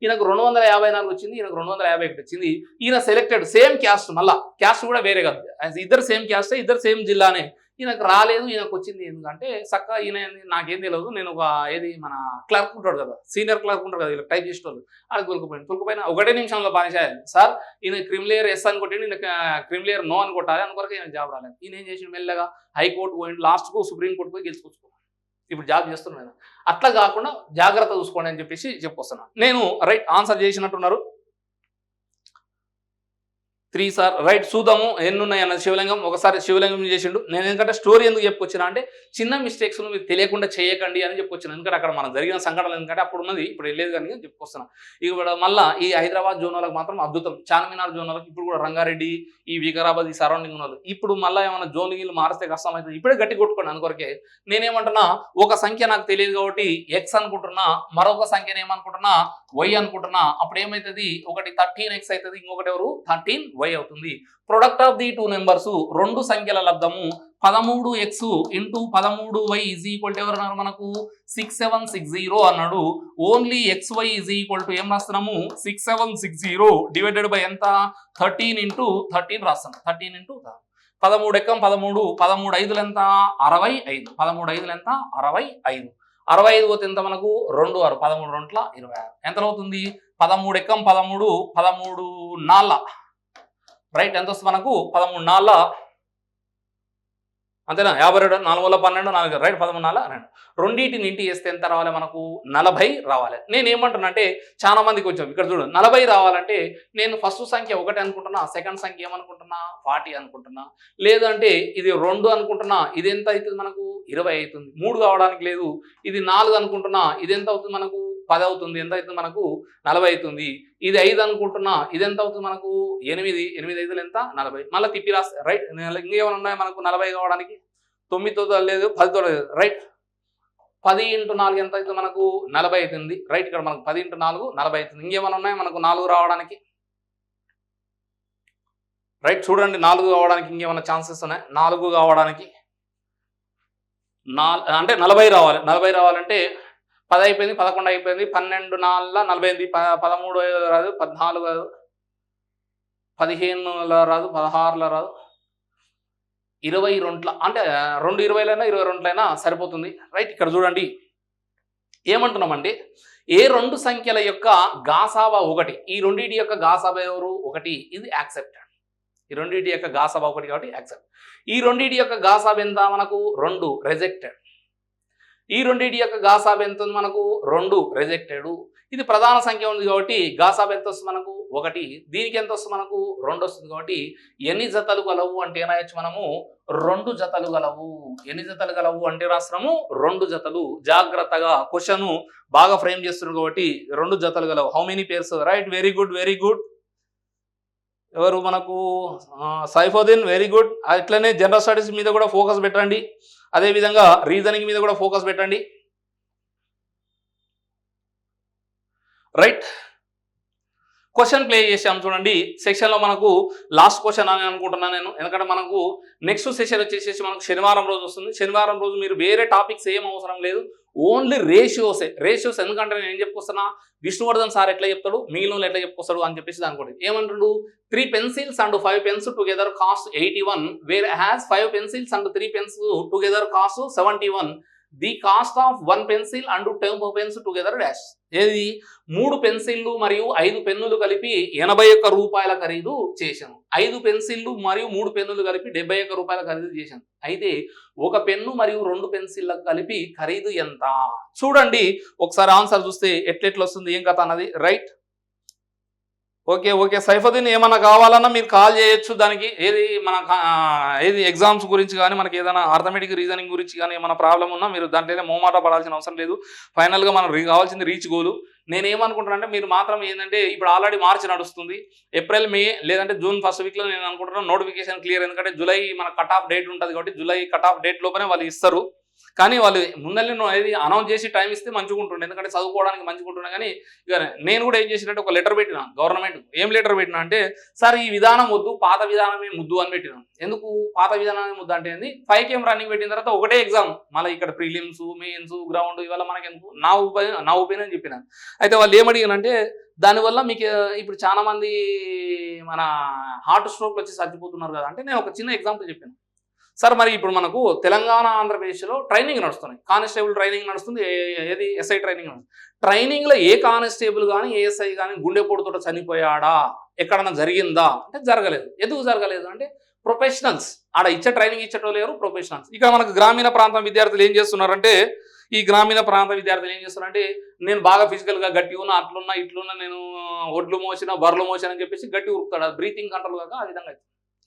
ఈయనకు 254 వచ్చింది, ఈయనకు 251 వచ్చింది. ఈయన సెలెక్టెడ్ సేమ్ క్యాస్ట్, మళ్ళా క్యాస్ట్ కూడా వేరే కాదు, ఇద్దరు సేమ్ క్యాస్టే, ఇద్దరు సేమ్ జిల్లానే. ఈయనకు రాలేదు, ఈయనకు వచ్చింది. ఎందుకంటే చక్కగా ఈయన నాకేం తెలియదు, నేను ఒక ఏది మన క్లర్క్ ఉంటాడు కదా, సీనియర్ క్లర్క్ ఉంటాడు కదా, ఇలా టైప్ చేసేవాళ్ళు, అది తొలుకుపోయిన 1 నిమిషంలో పని చేయాలి. సార్ ఈయన క్రిమిలేయర్ ఎస్ అని కొట్టి ఈయన క్రిమిలేయర్ నో అని కొట్టాలి, అనుకోరకు ఈయన జాబ్ రాలేదు. ఈయన ఏం చేసి మెల్లగా హైకోర్టు పోయింది, లాస్ట్కు సుప్రీంకోర్టు పోయి గెలుచుకొచ్చుకున్నాను. ఇప్పుడు జాబ్ చేస్తున్నాను. అట్లా కాకుండా జాగ్రత్త చూసుకోండి అని చెప్పేసి చెప్పొస్తున్నాను. నేను రైట్ ఆన్సర్ చేసినట్టున్నారు 3 సార్ రైట్. చూద్దాము ఎన్ని ఉన్నాయి అన్నది. శివలింగం ఒకసారి శివలింగం చేసిండు. నేను ఎందుకంటే స్టోరీ ఎందుకు చెప్పుకొచ్చినా అంటే చిన్న మిస్టేక్స్ మీరు తెలియకుండా చేయకండి అని చెప్పుకొచ్చాను. ఎందుకంటే అక్కడ మనకు జరిగిన సంఘటనలు ఎందుకంటే అప్పుడు ఉన్నది ఇప్పుడు వెళ్ళేది కానీ చెప్పుకొస్తున్నాను. ఇక మళ్ళీ ఈ హైదరాబాద్ జోన్ వాళ్ళకి మాత్రం అద్భుతం, చార్మినార్ జోన్ వాళ్ళకి ఇప్పుడు కూడా రంగారెడ్డి ఈ వికారాబాద్ ఈ సరౌండింగ్ ఉన్నది. ఇప్పుడు మళ్ళీ ఏమైనా జోన్ గీలు మారిస్తే కష్టం అవుతుంది. ఇప్పుడే గట్టి కొట్టుకోండి అందుకొరకే. నేనేమంటున్నా ఒక సంఖ్య నాకు తెలియదు కాబట్టి ఎక్స్ అనుకుంటున్నా, మరొక సంఖ్యను ఏమనుకుంటున్నా వై అనుకుంటున్నా. అప్పుడు ఏమవుతుంది, ఒకటి 13x అవుతుంది, ఇంకొకటి ఎవరు 13y అవుతుంది. ప్రొడక్ట్ ఆఫ్ ది 2 నెంబర్స్, 2 సంఖ్యల లబ్ధము 13x into 13y is equal to ఎవరన్నారు మనకు 6760 అన్నాడు. Only xy is equal to ఏం రాస్తున్నాము 6760 డివైడెడ్ బై ఎంత 13 ఇంటూ 13 రాస్తాం. 13 ఇంటూ 13 ఎక్కం 13, 13 5లు ఎంత 65, 13 5లు ఎంత 65, 65 పోతే ఎంత మనకు 2 6, 13 2 26 ఎంత అవుతుంది 13 ఎక్కం 13, 13 4 రైట్ ఎంత వస్తుంది మనకు 13 4 అంతేనా 52, 4 వల్ల 12 4 రైట్ 13 4 2 రెండింటిని ఇంటి చేస్తే ఎంత రావాలి మనకు 40 రావాలి. నేను ఏమంటున్నా అంటే చాలా మందికి వచ్చాం ఇక్కడ చూడు 40 రావాలంటే నేను ఫస్ట్ సంఖ్య 1 అనుకుంటున్నా, సెకండ్ సంఖ్య ఏమనుకుంటున్నా 40 అనుకుంటున్నా, లేదంటే ఇది 2 అనుకుంటున్నా, ఇది ఎంత అవుతుంది మనకు 20 అవుతుంది. 3 కావడానికి లేదు, ఇది 4 అనుకుంటున్నా, ఇది ఎంత అవుతుంది మనకు 10 అవుతుంది, ఎంత అవుతుంది మనకు 40 అవుతుంది. ఇది 5 అనుకుంటున్నా, ఇది ఎంత అవుతుంది మనకు 8, 8 5లు ఎంత 40. మళ్ళీ తిప్పి రాస్తే రైట్. ఇంకేమైనా ఉన్నాయి మనకు 40 కావడానికి 9తో లేదు 10తో లేదు రైట్. 10 × 4 ఎంత అవుతుంది మనకు 40 అవుతుంది రైట్. ఇక్కడ మనకు 10 × 4 40 అవుతుంది. ఇంకేమైనా ఉన్నాయి మనకు 4 రావడానికి రైట్. చూడండి 4 కావడానికి ఇంకేమైనా ఛాన్సెస్ ఉన్నాయి. 4 కావడానికి అంటే 40 రావాలి. 40 రావాలంటే 10 అయిపోయింది, 11 అయిపోయింది, 12 4 48, 13 రాదు, 14 రాదు, 15 రాదు, 16 రాదు, 22 అంటే 2 20లైనా 22లైనా సరిపోతుంది రైట్. ఇక్కడ చూడండి ఏమంటున్నామంటే ఏ 2 సంఖ్యల యొక్క గాసాబా 1, ఈ రెండింటి యొక్క గాసాబా ఎవరు 1, ఇది యాక్సెప్టెడ్. ఈ రెండింటి యొక్క గాసాబా 1 కాబట్టి యాక్సెప్ట్. ఈ రెండింటి యొక్క గాసాబా ఎంత మనకు 2 రిజెక్టెడ్. ఈ రెండింటి యొక్క గాసాబా ఎంత ఉంది మనకు 2 రిజెక్టెడ్. ఇది ప్రధాన సంఖ్య ఉంది కాబట్టి గాసాబా ఎంత వస్తుంది మనకు 1, దీనికి ఎంత వస్తుంది మనకు 2 వస్తుంది. కాబట్టి ఎన్ని జతలు గలవు అంటే ఏనాయచ్చు మనము 2 జతలు గలవు. ఎన్ని జతలు గలవు అంటే రాస్తున్నాము 2 జతలు. జాగ్రత్తగా క్వశ్చన్ బాగా ఫ్రేమ్ చేస్తున్నారు కాబట్టి 2 జతలు గలవు. How many pairs right. Very good very good. ఎవరు మనకు సైఫుద్దీన్ వెరీ గుడ్. అట్లనే జనరల్ స్టడీస్ మీద కూడా ఫోకస్ పెట్టండి, అదేవిధంగా రీజనింగ్ మీద కూడా ఫోకస్ పెట్టండి రైట్. క్వశ్చన్ ప్లే చేసాం చూడండి. సెక్షన్లో మనకు లాస్ట్ క్వశ్చన్ అని అనుకుంటున్నాను నేను, ఎందుకంటే మనకు నెక్స్ట్ సెషన్ వచ్చేసి మనకు శనివారం రోజు వస్తుంది. శనివారం రోజు మీరు వేరే టాపిక్స్ ఏం అవసరం లేదు, ఓన్లీ రేషియోసే. రేషియోస్ ఎందుకంటే నేను ఏం చెప్పుకొస్తున్నా విష్ణువర్ధన్ సార్ ఎట్లా చెప్తాడు, మిగిలిన ఎట్లా చెప్పుకొస్తాడు అని చెప్పేసి దానికి ఏమంటాడు 3 pencils and 5 pens together cost 81, whereas 5 pencils and 3 pens together cost 71. The cost of 1 pencil and 10 pens together dash. ఏది 3 పెన్సిళ్ళు మరియు 5 పెన్నులు కలిపి 81 రూపాయల ఖరీదు చేశాను. 5 పెన్సిళ్ళు మరియు 3 పెన్నులు కలిపి 71 రూపాయల ఖరీదు చేశాను. అయితే ఒక పెన్ను మరియు 2 పెన్సిళ్ళ కలిపి ఖరీదు ఎంత? చూడండి ఒకసారి ఆన్సర్ చూస్తే ఎట్లెట్లా వస్తుంది ఏం కథ అన్నది. రైట్, ఓకే సైఫుద్దీన్ ఏమన్నా కావాలన్నా మీరు కాల్ చేయొచ్చు. దానికి ఏది మన ఏది ఎగ్జామ్స్ గురించి కానీ మనకి ఏదైనా అర్థమెటిక్ రీజనింగ్ గురించి కానీ ఏమైనా ప్రాబ్లం ఉన్నా మీరు దాంట్లోనే మోమాట పడాల్సిన అవసరం లేదు. ఫైనల్గా మనం కావాల్సింది రీచ్ గోలు. నేనేమనుకుంటున్నానంటే మీరు మాత్రం ఏంటంటే ఇప్పుడు ఆల్రెడీ మార్చి నడుస్తుంది, ఏప్రిల్ మే లేదంటే జూన్ ఫస్ట్ వీక్లో నేను అనుకుంటున్నాను నోటిఫికేషన్ క్లియర్. ఎందుకంటే జూలై మన కట్ ఆఫ్ డేట్ ఉంటుంది కాబట్టి జూలై కట్ ఆఫ్ డేట్ లోపలే వాళ్ళు ఇస్తారు. కానీ వాళ్ళు ముందల్ని ఏది అనౌన్స్ చేసి టైం ఇస్తే మంచిగా ఉంటుండే, ఎందుకంటే చదువుకోవడానికి మంచిగా ఉంటుండే. కానీ ఇక నేను కూడా ఏం చేసినట్టు ఒక లెటర్ పెట్టినా గవర్నమెంట్. ఏం లెటర్ పెట్టినా అంటే సార్ ఈ విధానం వద్దు, పాత విధానమే ముద్దు అని పెట్టినాం. ఎందుకు పాత విధానమే ముద్దు అంటే 5 కేమ్ రన్నింగ్ పెట్టిన తర్వాత ఒకటే ఎగ్జామ్, మళ్ళీ ఇక్కడ ప్రిలిమ్స్ మెయిన్స్ గ్రౌండ్ ఇవాళ మనకి ఎందుకు నా ఒపీనియన్ చెప్పిన. అయితే వాళ్ళు ఏమడిగానంటే దానివల్ల మీకు ఇప్పుడు చాలా మంది మన హార్ట్ స్ట్రోక్ వచ్చి చచ్చిపోతున్నారు కదా అంటే నేను ఒక చిన్న ఎగ్జాంపుల్ చెప్పాను. సార్ మరి ఇప్పుడు మనకు తెలంగాణ ఆంధ్రప్రదేశ్లో ట్రైనింగ్ నడుస్తున్నాయి, కానిస్టేబుల్ ట్రైనింగ్ నడుస్తుంది, ఏది ఎస్ఐ ట్రైనింగ్ నడుస్తుంది. ట్రైనింగ్లో ఏ కానిస్టేబుల్ కానీ ఏఎస్ఐ కానీ గుండెపోటుతో చనిపోయాడా, ఎక్కడన్నా జరిగిందా అంటే జరగలేదు. ఎందుకు జరగలేదు అంటే ప్రొఫెషనల్స్ ఆడ ట్రైనింగ్ ఇచ్చేటో లేరు, ప్రొఫెషనల్స్. ఇక మనకు గ్రామీణ ప్రాంతం విద్యార్థులు ఏం చేస్తున్నారంటే ఈ గ్రామీణ ప్రాంత విద్యార్థులు ఏం చేస్తున్నారంటే నేను బాగా ఫిజికల్గా గట్టి ఉన్నా అట్లున్నా ఇట్లున్నా నేను ఒడ్లు మోసిన బర్రెలు మోసిన అని చెప్పేసి గట్టి ఉరుకుతాడు, బ్రీతింగ్ కంట్రోల్ కాక ఆ విధంగా.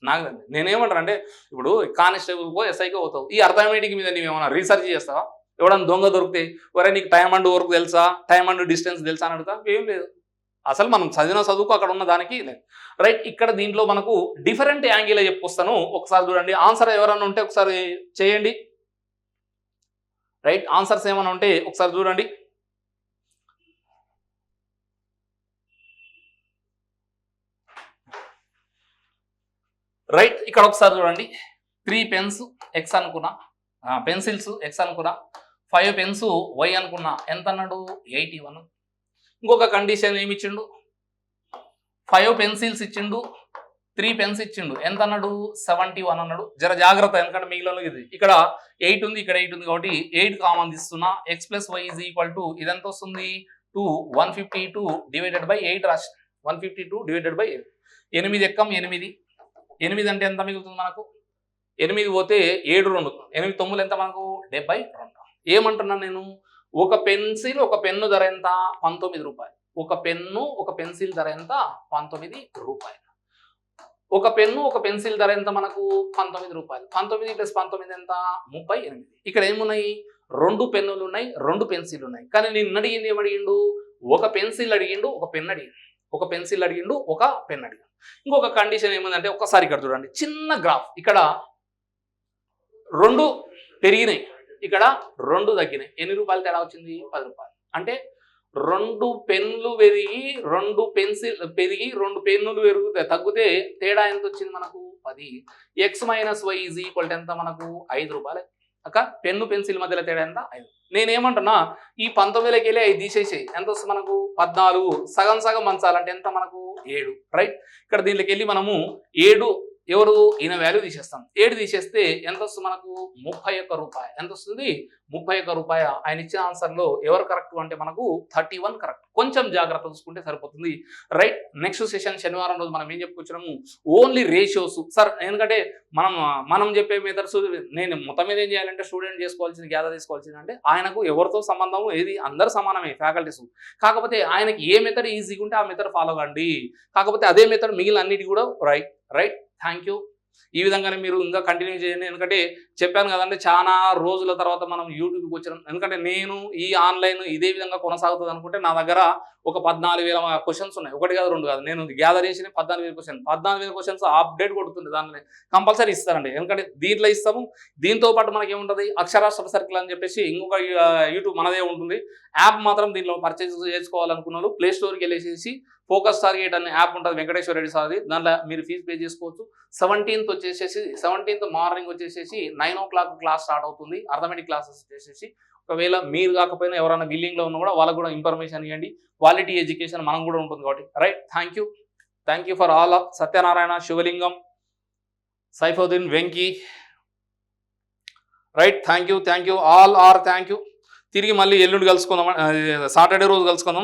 నాకు నేనేమంటాను అంటే ఇప్పుడు కానిస్టేబుల్కో ఎస్ఐకో అవుతావు, ఈ అర్థమెటిక్ మీద నువ్వేమన్నా రీసెర్చ్ చేస్తావా? ఎవడన్నా దొంగ దొరికితే ఒరే నీకు టైం అండ్ వర్క్ తెలుసా, టైం అండ్ డిస్టెన్స్ తెలుసా అని అడుగుతా, ఏం లేదు. అసలు మనం చదువుకు అక్కడ ఉన్న దానికి లేదు. రైట్, ఇక్కడ దీంట్లో మనకు డిఫరెంట్ యాంగిల్ చెప్పుకొస్తాను, ఒకసారి చూడండి. ఆన్సర్ ఎవరన్నా ఉంటే ఒకసారి చేయండి. రైట్, ఆన్సర్స్ ఏమైనా ఉంటే ఒకసారి చూడండి. రైట్, ఇక్కడ ఒకసారి చూడండి. 3 పెన్స్ ఎక్స్ అనుకున్నా, పెన్సిల్స్ ఎక్స్ అనుకున్నా, 5 పెన్స్ వై అనుకున్నా, ఎంత అన్నాడు 81. ఇంకొక కండిషన్ ఏమి ఇచ్చిండు, 5 పెన్సిల్స్ ఇచ్చిండు, 3 పెన్స్ ఇచ్చిండు, ఎంత అన్నాడు 71 అన్నాడు. జర జాగ్రత్త, ఎందుకంటే మిగిలిన ఇది ఇక్కడ 8 ఉంది, ఇక్కడ 8 ఉంది కాబట్టి 8 కామన్ తీస్తున్నా. X plus y is equal to ఇదంతా వస్తుంది 152 డివైడెడ్ బై 8 రాసి 152 డివైడెడ్ బై 8. 8 ఎక్కం 8 8 అంటే ఎంత మిగులుతుంది మనకు, 8 పోతే 7 2 8 9 ఎంత మనకు 72. ఏమంటున్నాను నేను, ఒక పెన్సిల్ ఒక పెన్ను ధర ఎంత 19 రూపాయలు, ఒక పెన్ను ఒక పెన్సిల్ ధర ఎంత 19 రూపాయలు, ఒక పెన్ను ఒక పెన్సిల్ ధర ఎంత మనకు 19 రూపాయలు. 19 + 19 ఎంత 38. ఇక్కడ ఏమున్నాయి 2 పెన్నులు ఉన్నాయి, 2 పెన్సిల్ ఉన్నాయి. కానీ నేను అడిగింది ఏమడిగిండు, ఒక పెన్సిల్ అడిగిండు, ఒక పెన్ అడిగిండు, ఒక పెన్సిల్ అడిగిండు, ఒక పెన్ అడిగిండు. ఇంకొక కండిషన్ ఏముందంటే ఒక్కసారి ఇక్కడ చూడండి, చిన్న గ్రాఫ్. ఇక్కడ 2 పెరిగినాయి, ఇక్కడ 2 తగ్గినాయి. ఎన్ని రూపాయలు తేడా వచ్చింది 10 రూపాయలు. అంటే 2 పెన్నులు పెరిగి 2 పెన్సిల్ పెరిగి 2 పెన్నులు తగ్గితే తేడా ఎంత వచ్చింది మనకు 10. X minus y is equal ఎంత మనకు 5 రూపాయలు. అక్క పెన్ను పెన్సిల్ మధ్యలో తేడా ఎంత 5. నేనేమంటున్నా ఈ 19,000కి వెళ్ళి 5 తీసేసేయి, ఎంత వస్తుంది మనకు 14. సగం సగం మంచాలంటే ఎంత మనకు 7. రైట్, ఇక్కడ దీంట్లోకి వెళ్ళి మనము 7 ఎవరు ఈయన వాల్యూ తీసేస్తాం. 7 తీసేస్తే ఎంత వస్తుంది మనకు 31 రూపాయ. ఎంత వస్తుంది 31 రూపాయ. ఆయన ఇచ్చిన ఆన్సర్లో ఎవరు కరెక్ట్ అంటే మనకు 31 కరెక్ట్. కొంచెం జాగ్రత్త చూసుకుంటే సరిపోతుంది. రైట్, నెక్స్ట్ సెషన్ శనివారం రోజు మనం ఏం చెప్పుకొచ్చినాము, ఓన్లీ రేషియోస్. సార్ ఎందుకంటే మనం చెప్పే మెథడ్స్ నేను మొత్తం మీద ఏం చేయాలంటే స్టూడెంట్ చేసుకోవాల్సింది గ్యాదర్ చేసుకోవాల్సింది అంటే ఆయనకు ఎవరితో సంబంధం ఏది అందరు సమానమే ఫ్యాకల్టీస్. కాకపోతే ఆయనకి ఏ మెథడ్ ఈజీగా ఉంటే ఆ మెథడ్ ఫాలో కండి. కాకపోతే అదే మెథడ్ మిగిలిన అన్నిటి కూడా రైట్. Thank you. ఈ విధంగానే మీరు ఇంకా కంటిన్యూ చేయండి. ఎందుకంటే చెప్పాను కదండి చాలా రోజుల తర్వాత మనం యూట్యూబ్కి వచ్చినాం. ఎందుకంటే నేను ఈ ఆన్లైన్ ఇదే విధంగా కొనసాగుతుంది అనుకుంటే నా దగ్గర ఒక 14,000 క్వశ్చన్స్ ఉన్నాయి. 1 కాదు 2 కాదు, నేను గ్యాదర్ చేసిన 14,000 క్వశ్చన్స్ అప్డేట్ కొడుతుంది. దాన్ని కంపల్సరీ ఇస్తారండి. ఎందుకంటే దీంట్లో ఇస్తాము. దీంతో పాటు మనకి ఏముంటుంది అక్షరాస్యత సర్కిల్ అని చెప్పేసి ఇంకొక యూట్యూబ్ మనదే ఉంటుంది. యాప్ మాత్రం దీంట్లో పర్చేజ్ చేసుకోవాలనుకున్న వాళ్ళు ప్లే స్టోర్కి వెళ్ళేసి ఫోకస్ టార్గెట్ అనే యాప్ ఉంటుంది వెంకటేశ్వర రెడ్డి సార్ది. దాంట్లో మీరు ఫీజు పే చేసుకోవచ్చు. 17th మార్నింగ్ వచ్చేసేసి 9 o'clock క్లాస్ స్టార్ట్ అవుతుంది. అర్థమెటిక్ క్లాసెస్ వచ్చేసేసి ఒకవేళ మీరు కాకపోయినా ఎవరైనా బిల్లింగ్లో ఉన్నా కూడా వాళ్ళకు కూడా ఇన్ఫర్మేషన్ ఇవ్వండి. క్వాలిటీ ఎడ్యుకేషన్ మనం కూడా ఉంటుంది కాబట్టి. Right, thank you for all. Satyanarayana, Shivalingam, Saifuddin, Venky. Right, thank you all are thank you. తిరిగి మళ్ళీ ఎల్లుండి కలుసుకుందాం, సాటర్డే రోజు కలుసుకుందాం.